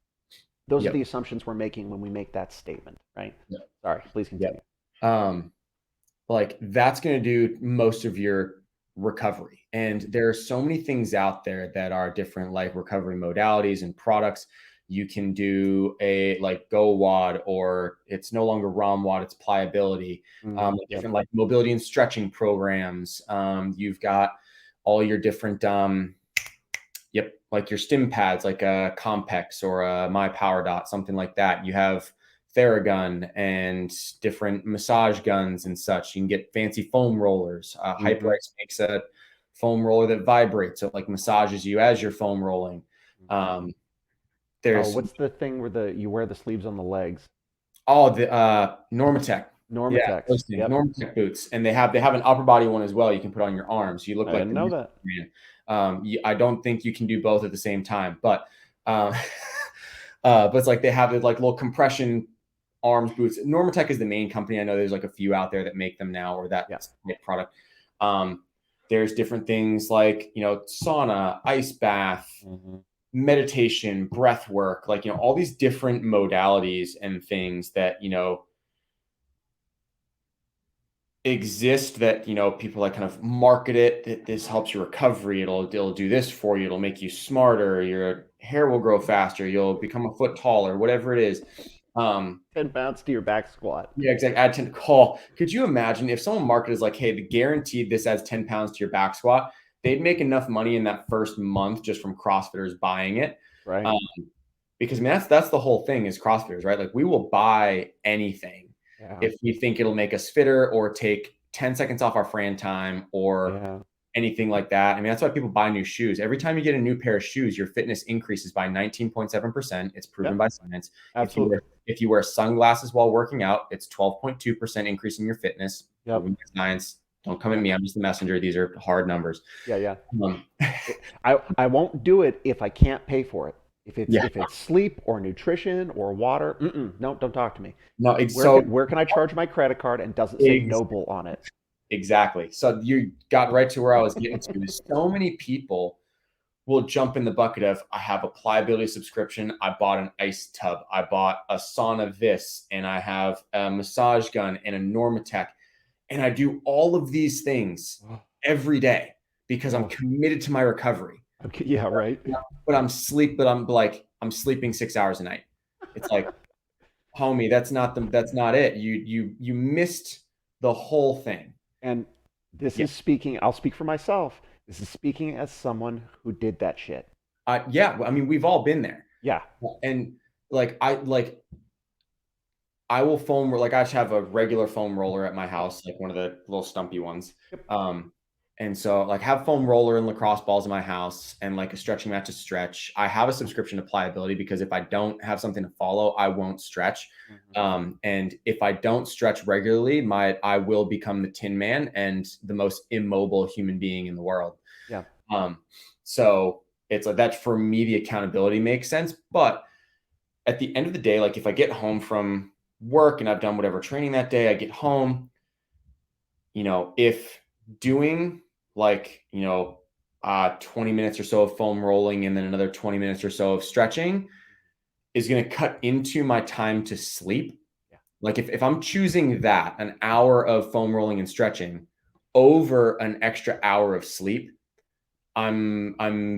those are the Yep. assumptions we're making when we make that statement, right? Yep. Sorry, please continue. Yep. Um, like that's going to do most of your recovery. And there are so many things out there that are different, like recovery modalities and products. You can do a like GoWOD, or it's no longer ROMWOD, it's pliability. Yep. Different like mobility and stretching programs. You've got all your different yep, like your stim pads, like a Compex or a My Power Dot, something like that. You have Theragun and different massage guns and such. You can get fancy foam rollers. Mm-hmm. HyperX makes a foam roller that vibrates, so it like massages you as you're foam rolling. Um, Oh, there's what's the thing where you wear the sleeves on the legs? the Normatec. Yeah, Normatex. those things, Yep. Normatec boots, and they have an upper body one as well. You can put on your arms. You look I like didn't the know new that. man. I don't think you can do both at the same time, uh, but it's like they have like little compression arms boots. Normatec is the main company. I know there's like a few out there that make them now, or that Yeah. product. Um, there's different things like sauna, ice bath, Mm-hmm. meditation, breath work, like all these different modalities and things that exist, that people like kind of market it, that this helps your recovery, it'll do this for you, it'll make you smarter, your hair will grow faster, you'll become a foot taller, whatever it is. 10 pounds to your back squat. Yeah, exactly. Add 10 call. Could you imagine if someone marketed is like, hey, the guaranteed this adds 10 pounds to your back squat? They'd make enough money in that first month just from CrossFitters buying it. Right. Um, because I mean, that's the whole thing is CrossFitters, right? Like we will buy anything Yeah. if we think it'll make us fitter or take 10 seconds off our Fran time or Yeah. anything like that. I mean, that's why people buy new shoes. Every time you get a new pair of shoes, your fitness increases by 19.7%. It's proven Yep. by science. Absolutely. If you wear sunglasses while working out, it's 12.2% increase in your fitness, Yep. proven by science. Don't come at Yeah. me. I'm just the messenger. These are hard numbers. Yeah. Yeah. Um, I won't do it if I can't pay for it. yeah. If it's sleep or nutrition or water, no, don't talk to me. No, so Where can I charge my credit card, and does it say ex- Noble on it? exactly. So you got right to where I was getting to. Is so many people will jump in the bucket of, I have a pliability subscription, I bought an ice tub, I bought a sauna this, and I have a massage gun and a Normatec, and I do all of these things Oh, every day because I'm oh, committed to my recovery. okay, yeah, right. But I'm sleeping 6 hours a night. It's like, homie, that's not it. You missed the whole thing. And this Yeah. is speaking, I'll speak for myself. This is speaking as someone who did that shit. Yeah. I mean, we've all been there. Yeah. And I will foam, like I just have a regular foam roller at my house, like one of the little stumpy ones. Yep. And so like have foam roller and lacrosse balls in my house and like a stretching mat to stretch. I have a subscription to Pliability because if I don't have something to follow, I won't stretch. And if I don't stretch regularly, I will become the Tin Man and the most immobile human being in the world. Yeah. So it's like that for me, the accountability makes sense. But at the end of the day, like if I get home from work and I've done whatever training that day, I get home, if doing like, 20 minutes or so of foam rolling and then another 20 minutes or so of stretching is going to cut into my time to sleep. Yeah. Like if I'm choosing that, an hour of foam rolling and stretching over an extra hour of sleep, I'm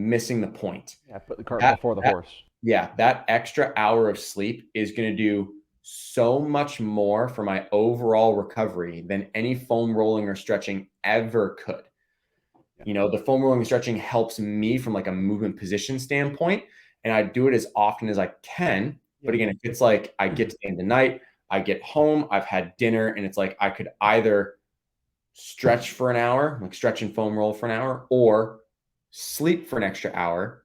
missing the point. Yeah. Put the cart before the horse. Yeah, that extra hour of sleep is going to do so much more for my overall recovery than any foam rolling or stretching ever could. Yeah. The foam rolling and stretching helps me from like a movement position standpoint, and I do it as often as I can. But again, if it's like I get to the end of the night, I get home, I've had dinner, and it's like I could either stretch for an hour, like stretch and foam roll for an hour, or sleep for an extra hour.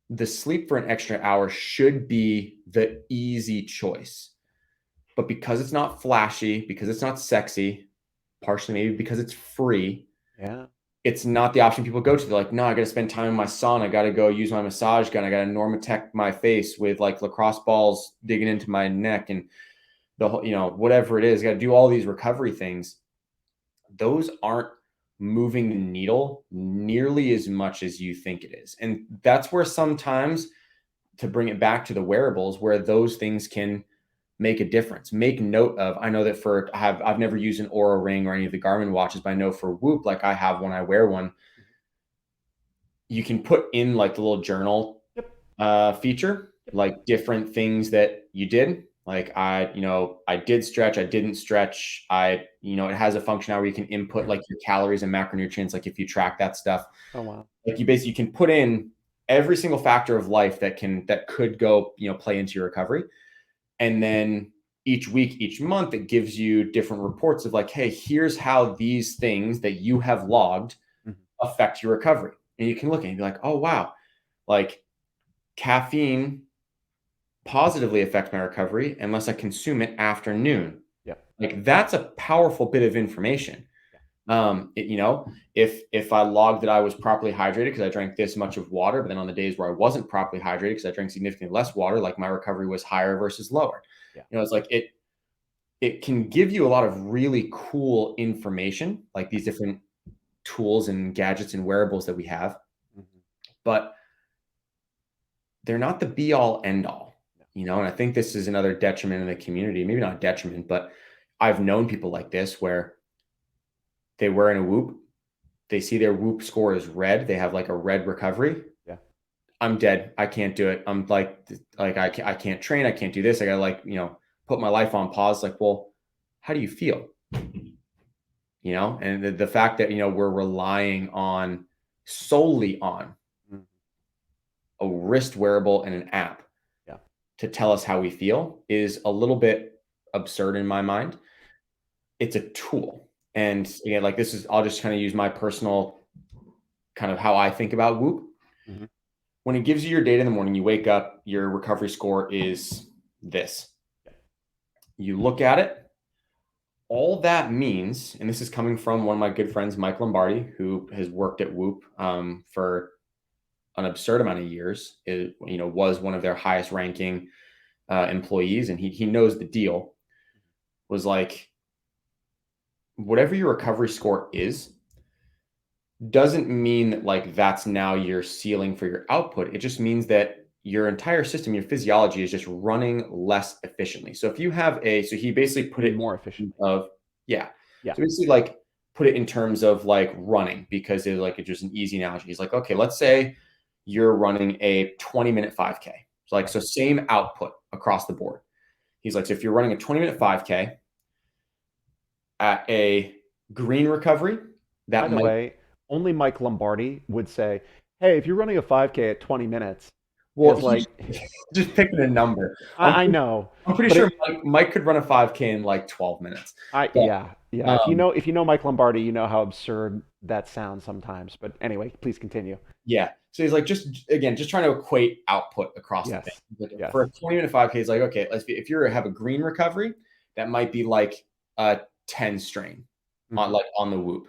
The sleep for an extra hour should be the easy choice. But because it's not flashy, because it's not sexy, partially maybe because it's free, it's not the option people go to. They're like, no, I got to spend time in my sauna. I got to go use my massage gun. I got to Normatec my face with like lacrosse balls digging into my neck and the whole, whatever it is. I got to do all these recovery things. Those aren't moving the needle nearly as much as you think it is. And that's where sometimes, to bring it back to the wearables, where those things can make a difference. Make note of, I know that I've never used an Oura Ring or any of the Garmin watches, but I know for Whoop, like I have one, I wear one. You can put in like the little journal feature, like different things that you did. Like I did stretch, I didn't stretch. It has a function now where you can input like your calories and macronutrients, like if you track that stuff. Oh, wow. Like you can put in every single factor of life that could go, play into your recovery. And then each week, each month, it gives you different reports of like, hey, here's how these things that you have logged affect your recovery. And you can look and be like, oh, wow, like caffeine positively affects my recovery unless I consume it after noon. Yeah. Like that's a powerful bit of information. If I logged that I was properly hydrated because I drank this much of water, but then on the days where I wasn't properly hydrated because I drank significantly less water, like my recovery was higher versus lower. Yeah. It's like it can give you a lot of really cool information, like these different tools and gadgets and wearables that we have, but they're not the be all end all, and I think this is another detriment in the community, maybe not detriment, but I've known people like this where they wear in a Whoop, they see their Whoop score is red, they have like a red recovery. Yeah. I'm dead. I can't do it. I'm like I can't train. I can't do this. I gotta put my life on pause. Like, well, how do you feel? And the fact that, we're relying solely on a wrist wearable and an app to tell us how we feel is a little bit absurd in my mind. It's a tool. And again, like I'll just kind of use my personal kind of how I think about Whoop. When it gives you your data in the morning, you wake up, your recovery score is this. You look at it. All that means, and this is coming from one of my good friends, Mike Lombardi, who has worked at Whoop for an absurd amount of years, was one of their highest ranking employees, and he knows the deal, was like, whatever your recovery score is, doesn't mean that like that's now your ceiling for your output. It just means that your entire system, your physiology is just running less efficiently. So if you have so he basically put it more efficiently yeah. So basically like put it in terms of like running, because it's just an easy analogy. He's like, okay, let's say you're running a 20-minute 5K. So same output across the board. He's like, so if you're running a 20-minute 5K, at a green recovery, By that the might, way, only Mike Lombardi would say, "Hey, if you're running a 5K at 20 minutes," well, is he's like, just picking a number. I'm I know, I'm pretty but sure Mike could run a 5K in like 12 minutes. But yeah, yeah. um, If you know Mike Lombardi, you know how absurd that sounds sometimes. But anyway, please continue. yeah. So he's like, just again, just trying to equate output across the thing. Yes, Like yes. for a 20-minute 5K, he's like, okay, if you have a green recovery, that might be like a 10 strain on Hmm. like on the whoop.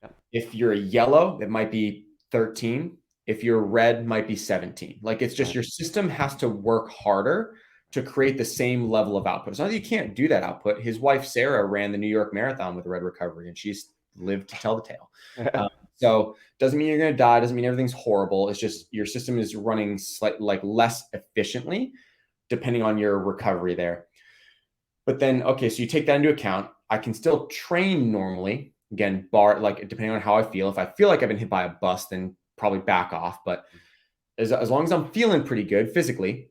Yeah. If you're a yellow, it might be 13. If you're red, might be 17. Like it's just Right. your system has to work harder to create the same level of output. It's not that you can't do that output. His wife Sarah ran the New York Marathon with a red recovery, and she's lived to tell the tale. So doesn't mean you're going to die. Doesn't mean everything's horrible. It's just your system is running like less efficiently depending on your recovery there. But then, okay, so you take that into account. I can still train normally. Again, bar like depending on how I feel. If I feel like I've been hit by a bus, then probably back off. But as long as I'm feeling pretty good physically,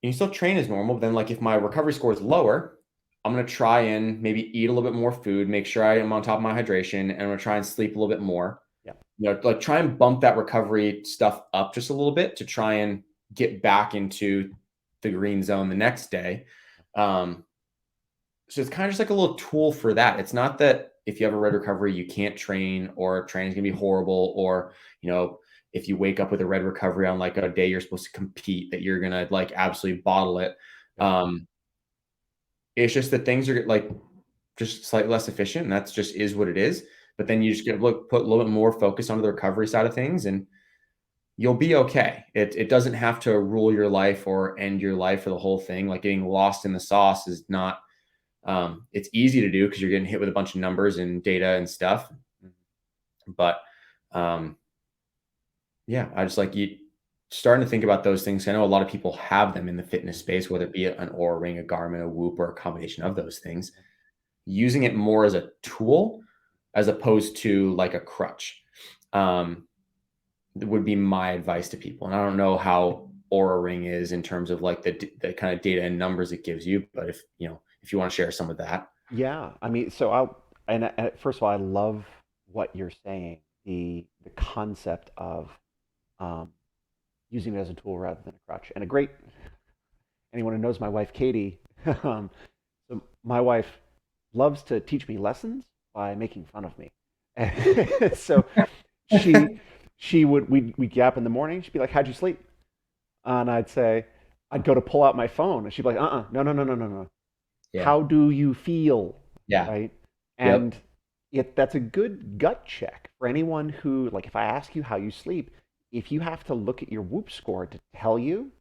you still train as normal. But then, like if my recovery score is lower, I'm gonna try and maybe eat a little bit more food, make sure I am on top of my hydration, and I'm gonna try and sleep a little bit more. Yeah. Like try and bump that recovery stuff up just a little bit to try and get back into the green zone the next day. So it's kind of just like a little tool for that. It's not that if you have a red recovery, you can't train or training's gonna be horrible, or if you wake up with a red recovery on like a day you're supposed to compete, that you're gonna like absolutely bottle it. Um, it's just that things are like just slightly less efficient, and that's just is what it is. But then you just get put a little bit more focus onto the recovery side of things, and you'll be okay. It doesn't have to rule your life or end your life for the whole thing. Like getting lost in the sauce is not. It's easy to do because you're getting hit with a bunch of numbers and data and stuff. But um, yeah, I just like you starting to think about those things. I know a lot of people have them in the fitness space, whether it be an Oura Ring, a Garmin, a Whoop, or a combination of those things. Using it more as a tool as opposed to like a crutch um, would be my advice to people. And I don't know how Oura Ring is in terms of like the kind of data and numbers it gives you, but if you want to share some of that. Yeah, I mean, so first of all, I love what you're saying, the concept of um, using it as a tool rather than a crutch. And a great anyone who knows my wife Katie, so my wife loves to teach me lessons by making fun of me. So she we'd gap in the morning. She'd be like, "How'd you sleep?" And I'd go to pull out my phone, and she'd be like, no, no, no, no, no, no. Yeah. How do you feel? Yeah. Right? Yep. And that's a good gut check for anyone who, like, if I ask you how you sleep, if you have to look at your Whoop score to tell you,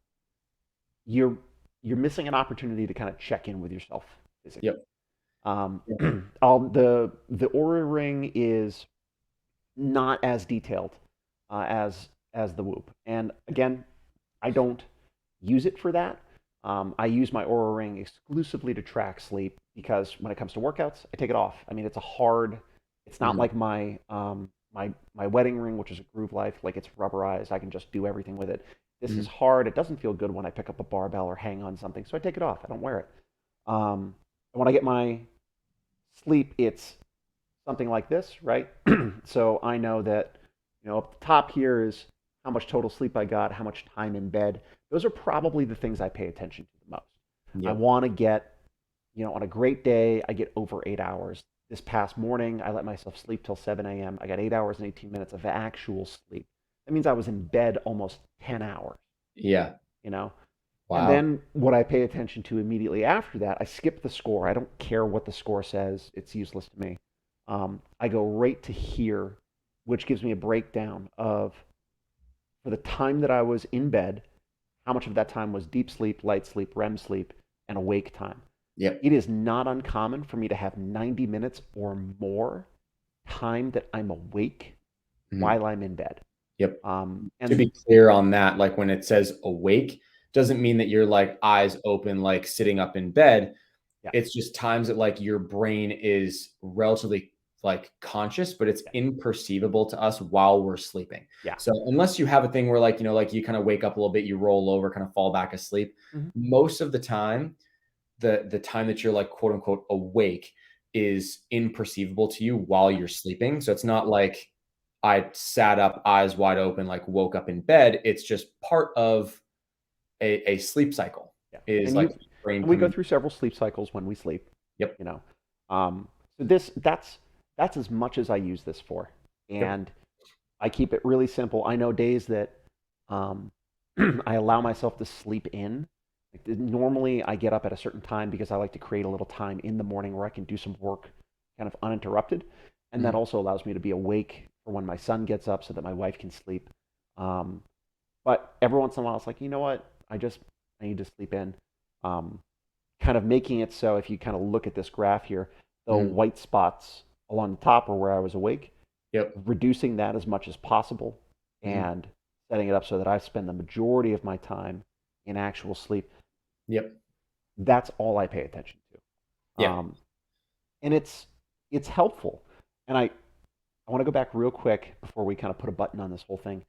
you're missing an opportunity to kind of check in with yourself physically. Yep. Um, Yep. the Oura Ring is not as detailed as the Whoop, and again, I don't use it for that. I use my Oura Ring exclusively to track sleep because when it comes to workouts, I take it off. I mean, it's not Mhm. like my wedding ring, which is a Groove Life, like it's rubberized. I can just do everything with it. This is Mhm. hard. It doesn't feel good when I pick up a barbell or hang on something, so I take it off. I don't wear it. And when I get my sleep, it's something like this, right? So I know that, up the top here is how much total sleep I got, how much time in bed. Those are probably the things I pay attention to the most. I Yep. want to get, on a great day, I get over 8 hours. This past morning, I let myself sleep till 7 a.m. I got 8 hours and 18 minutes of actual sleep. That means I was in bed almost 10 hours, Yeah. you know? And Wow. then what I pay attention to immediately after that, I skip the score. I don't care what the score says, it's useless to me. I go right to here, which gives me a breakdown of for the time that I was in bed, how much of that time was deep sleep, light sleep, REM sleep, and awake time. Yep. It is not uncommon for me to have 90 minutes or more time that I'm awake Mhm. while I'm in bed. Yep. To And be clear on that, like when it says awake, doesn't mean that you're like eyes open, like sitting up in bed. yeah, It's just times that like your brain is relatively like conscious, but it's yeah, imperceivable to us while we're sleeping. yeah. So unless you have a thing where like you kind of wake up a little bit, you roll over, kind of fall back asleep, Mhm. most of the time, the time that you're like quote unquote awake, is imperceivable to you while you're sleeping. So it's not like I sat up, eyes wide open, like woke up in bed. It's just part of a sleep cycle Yeah. is And like you brain and we go coming. through several sleep cycles when we sleep, Yep. you know. So that's as much as I use this for. Yep. And I keep it really simple. I know days that um, I allow myself to sleep in. Like, normally, I get up at a certain time because I like to create a little time in the morning where I can do some work kind of uninterrupted. And that Mhm. also allows me to be awake for when my son gets up so that my wife can sleep. Um, but every once in a while, it's like, you know what? I need to sleep in. Um, Kind of making it so if you kind of look at this graph here, the Mhm. white spots along the top are where I was awake, Yep. reducing that as much as possible Mhm. and setting it up so that I spend the majority of my time in actual sleep. Yep. That's all I pay attention to. Yeah. And it's helpful. And I want to go back real quick before we kind of put a button on this whole thing.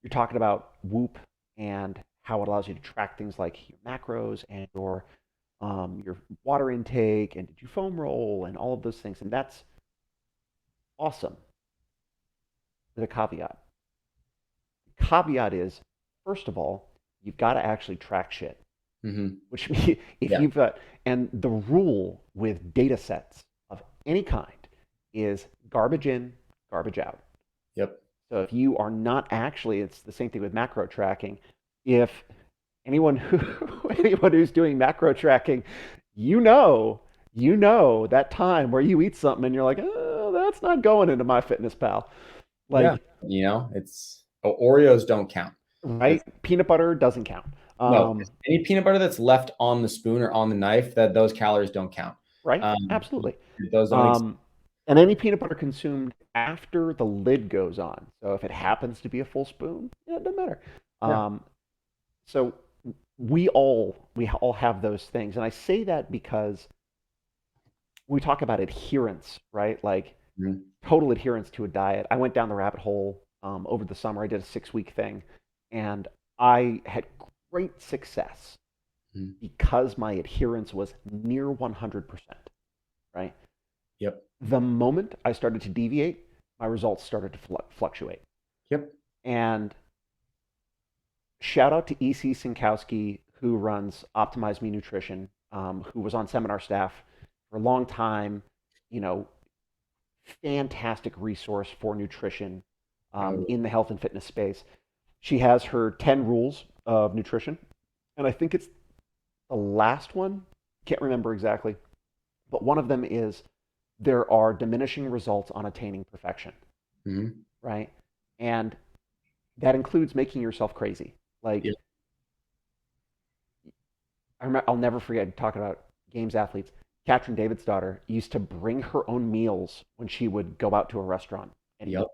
You're talking about Whoop and how it allows you to track things like your macros and your water intake and did you foam roll and all of those things. And that's awesome with a caveat. The caveat is, first of all, you've got to actually track shit. Mhm. Which if Yeah. you've and the rule with data sets of any kind is garbage in, garbage out. Yep. So if you are not actually, it's the same thing with macro tracking. If anyone anyone who's doing macro tracking, you know that time where you eat something and you're like, oh, that's not going into my fitness pal. Yeah. Like, It's Oreos don't count. right? That's Peanut butter doesn't count. no, any peanut butter that's left on the spoon or on the knife, that those calories don't count. Right? Um, Absolutely. those don't exist. Um, and any peanut butter consumed after the lid goes on. So if it happens to be a full spoon, yeah, it doesn't matter. Yeah. Um, so we all have those things, and I say that because we talk about adherence, right? Like Mhm. total adherence to a diet. I went down the rabbit hole over the summer. I did a 6 week thing, and I had great success Mhm. because my adherence was near 100%, right? Yep. The moment I started to deviate, my results started to fluctuate. Yep. And shout out to EC Sinkowski, who runs Optimize Me Nutrition, who was on seminar staff for a long time. You know, fantastic resource for nutrition Oh, in the health and fitness space. She has her 10 rules of nutrition, and I think it's the last one. Can't remember exactly, but one of them is there are diminishing results on attaining perfection, mhm. right? And that includes making yourself crazy. Like Yep. I'll never forget talking about games athletes. Katrin David's daughter used to bring her own meals when she would go out to a restaurant and Yep. eat.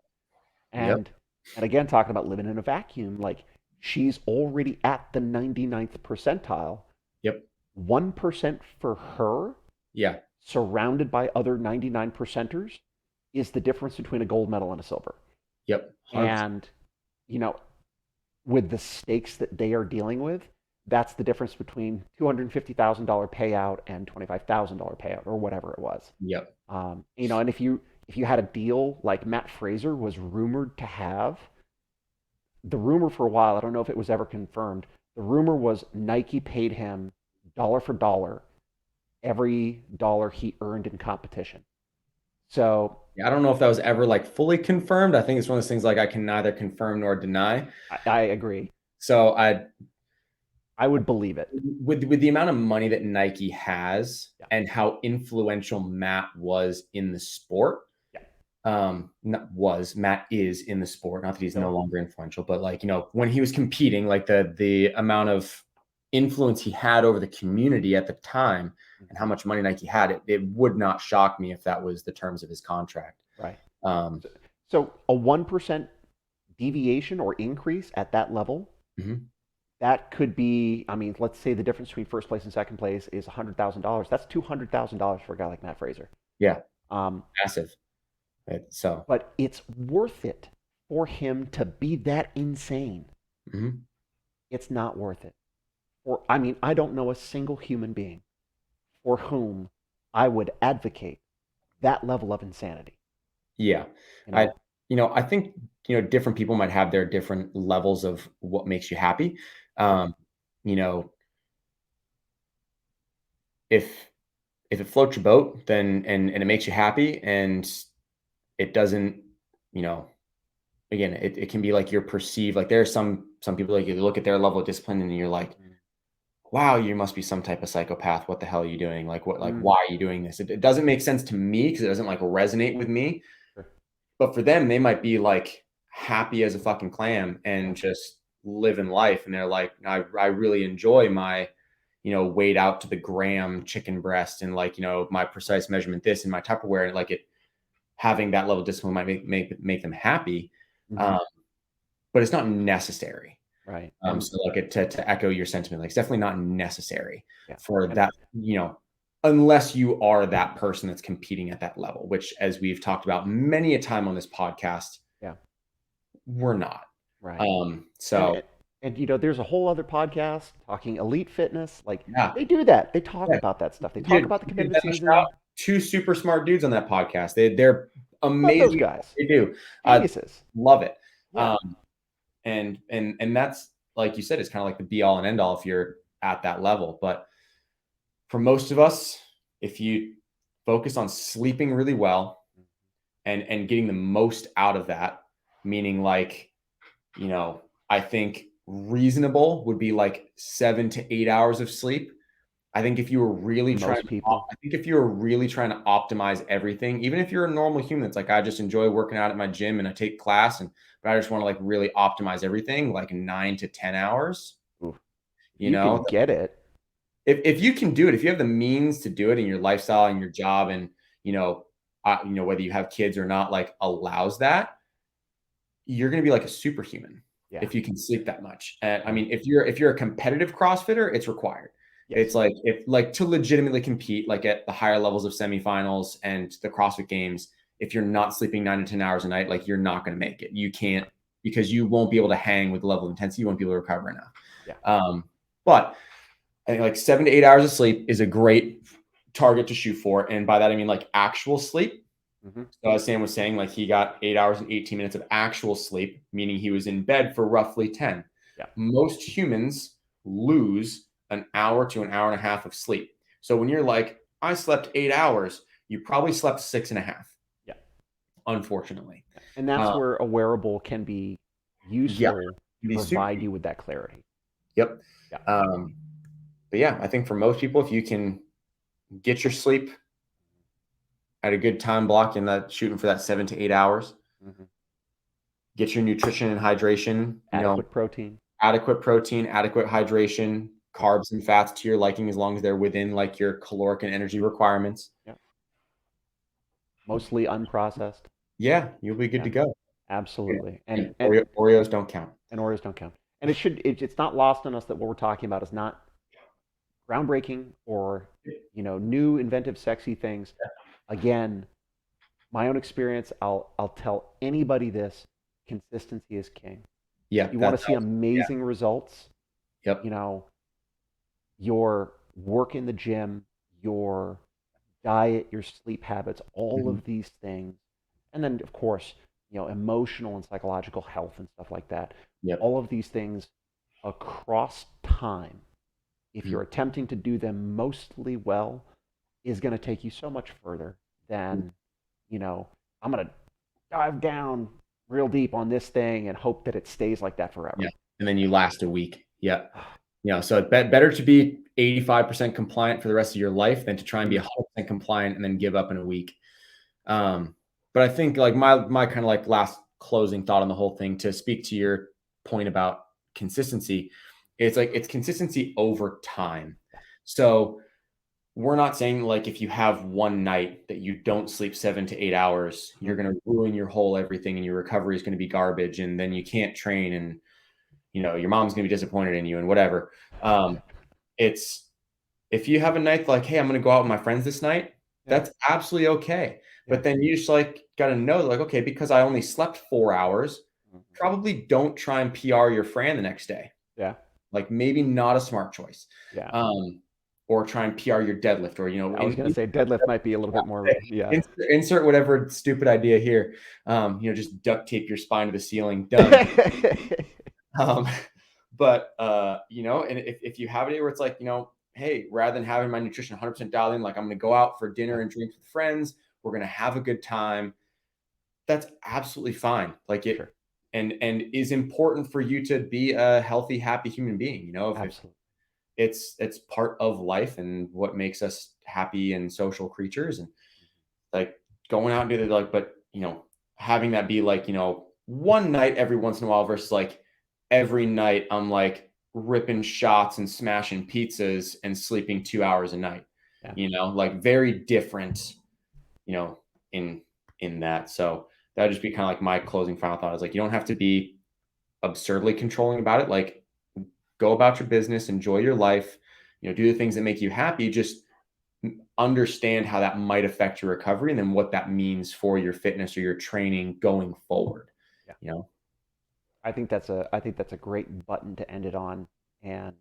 Yep. And again, talking about living in a vacuum, like she's already at the 99th percentile. Yep. 1% for her, Yeah. surrounded by other 99 percenters, is the difference between a gold medal and a silver. Yep. 100%. And, you know, with the stakes that they are dealing with, that's the difference between $250,000 payout and $25,000 payout or whatever it was. Yep. And if you had a deal like Matt Fraser was rumored to have, the rumor for a while, I don't know if it was ever confirmed. The rumor was Nike paid him dollar for dollar every dollar he earned in competition. So Yeah, I don't know if that was ever like fully confirmed. I think it's one of those things like I can neither confirm nor deny. I agree. So I I would believe it. with the amount of money that Nike has Yeah. and how influential Matt was in the sport, Yeah. not was Matt is in the sport. Not that he's no So, longer influential, but like when he was competing, like the amount of influence he had over the community at the time and how much money Nike had, it would not shock me if that was the terms of his contract. right. Um, So a 1% deviation or increase at that level, mhm. that could be, I mean, let's say the difference between first place and second place is $100,000. That's $200,000 for a guy like Matt Fraser. Yeah, Um, massive. Right? So, but it's worth it for him to be that insane. mhm. It's not worth it. Or, I mean, I don't know a single human being for whom I would advocate that level of insanity. Yeah. You I, know, I think, different people might have their different levels of what makes you happy. sure. Um, you know, if it floats your boat, then and it makes you happy, and it doesn't, you know, again, it can be like you're perceived, like there are some people, like you look at their level of discipline and you're like, wow, you must be some type of psychopath. What the hell are you doing? Mm, Why are you doing this? It doesn't make sense to me because it doesn't like resonate with me. sure. But for them, they might be like happy as a fucking clam Yeah. and just living life. And they're like, I really enjoy my, weighed out to the gram chicken breast and like, my precise measurement this and my Tupperware, and like it having that level of discipline might make them happy. Mhm. Um, but it's not necessary. Right. And So like to echo your sentiment, like it's definitely not necessary yeah. for And that, unless you are that person that's competing at that level, which as we've talked about many a time on this podcast, yeah. we're not. Right. And So there's a whole other podcast talking elite fitness. Like yeah, they do that. They talk yeah. about that stuff. They You talk could, about the you could competitive give them a shout. season. Two super smart dudes on that podcast. They're Love those amazing at what guys. they do. Geniuses. Love it. Yeah. Um, and that's like you said, it's kind of like the be all and end all if you're at that level. But for most of us, if you focus on sleeping really well and getting the most out of that, meaning like, I think reasonable would be like 7 to 8 hours of sleep. I think if you were really For trying most to, people. I think if you were really trying to optimize everything, even if you're a normal human, it's like I just enjoy working out at my gym and I take class, but I just want to like really optimize everything, like 9 to 10 hours. Oof. If You you know, can get it. if you can do it, if you have the means to do it in your lifestyle and your job, and whether you have kids or not, like allows that, you're going to be like a superhuman Yeah. if you can sleep that much. And I Yeah. mean, if you're a competitive CrossFitter, it's required. It's Yes. like if like to legitimately compete, like at the higher levels of semifinals and the CrossFit Games, if you're not sleeping 9 to 10 hours a night, like you're not going to make it. You can't, because you won't be able to hang with the level of intensity. You won't be able to recover enough. Yeah. But I think like 7 to 8 hours of sleep is a great target to shoot for. And by that, I mean like actual sleep. Hmm. So as Sam was saying, like he got 8 hours and 18 minutes of actual sleep, meaning he was in bed for roughly 10. Yeah. Most humans lose an hour to an hour and a half of sleep. So when you're like, I slept 8 hours, you probably slept 6.5. Yeah. Unfortunately. And that's Uh, where a wearable can be yeah. useful to Be super. provide you with that clarity. Yep. Yeah. But yeah, I think for most people, if you can get your sleep at a good time block and that shooting for that 7 to 8 hours, Hmm. get your nutrition and hydration, Adequate protein. adequate protein, adequate hydration, Yeah. carbs and fats to your liking, as long as they're within like your caloric and energy requirements. Yeah. Mostly unprocessed. Yeah, you'll be good Yeah. to go. Absolutely. And Oreos don't count. And Oreos don't count. And it's not lost on us that what we're talking about is not groundbreaking or new, inventive, sexy things. Again, my own experience, I'll tell anybody this: consistency is king. Yeah, You want to see yeah. amazing results, Yep. your work in the gym, your diet, your sleep habits, all Mhm. of these things. And then of course, emotional and psychological health and stuff like that. Yep. All of these things across time, if you're attempting to do them mostly well, is going to take you so much further than, I'm going to dive down real deep on this thing and hope that it stays like that forever. Yeah. And then you last a week. Yeah. So it's better to be 85% compliant for the rest of your life than to try and be 100% compliant and then give up in a week. But I think like my kind of like last closing thought on the whole thing, to speak to your point about consistency, it's like it's consistency over time. So we're not saying like if you have one night that you don't sleep 7 to 8 hours, you're going to ruin your whole everything and your recovery is going to be garbage and then you can't train and your mom's going to be disappointed in you and whatever. It's if you have a night like, hey, I'm going to go out with my friends this night, that's absolutely okay. But then you just like got to know like, okay, because I only slept 4 hours, probably don't try and PR your friend the next day. Yeah. Like maybe not a smart choice. Yeah. or try and PR your deadlift, or I was going to say deadlift might be a little bit more, yeah. insert whatever stupid idea here. Just duct tape your spine to the ceiling. Done. um, but and if you have it where it's like, hey, rather than having my nutrition 100% dialed in, like I'm going to go out for dinner and drinks with friends, we're going to have a good time. That's absolutely fine. Like it, Sure. and is important for you to be a healthy, happy human being. Absolutely. It's part of life and what makes us happy and social creatures, and like going out and do that, like, but having that be like, one night every once in a while versus like every night I'm like ripping shots and smashing pizzas and sleeping 2 hours a night. Yeah. Like very different, in that. So that would just be kind of like my closing final thought is like, you don't have to be absurdly controlling about it. Like, go about your business, enjoy your life, do the things that make you happy. Just understand how that might affect your recovery and then what that means for your fitness or your training going forward. Yeah. I think that's a great button to end it on. And,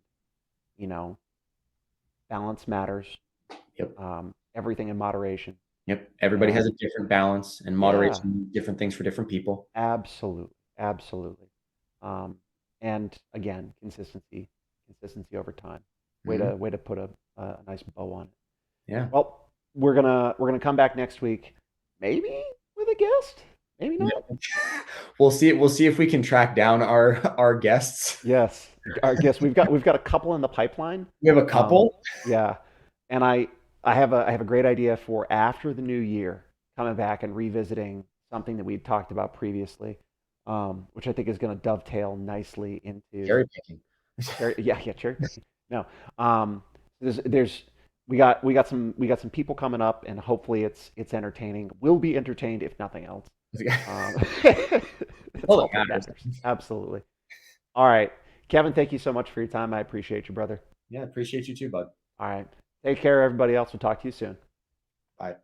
balance matters. Yep. Everything in moderation. Yep. Everybody has a different balance, and moderation, different things for different people. Absolutely. Absolutely. And again, consistency over time. Way to put a nice bow on it. Yeah. Well, we're gonna come back next week, maybe with a guest, maybe not. We'll see. We'll see if we can track down our guests. Yes, our guests. We've got a couple in the pipeline. We have a couple. Yeah, and I have a great idea for after the new year, coming back and revisiting something that we talked about previously, which I think is going to dovetail nicely into cherry picking. Cherry picking. No, we got some people coming up, and hopefully it's entertaining. We'll be entertained if nothing else. That's all that matters. Absolutely. All right, Kevin, thank you so much for your time. I appreciate you, brother. Yeah, appreciate you too, bud. All right, take care, everybody else. We'll talk to you soon. Bye.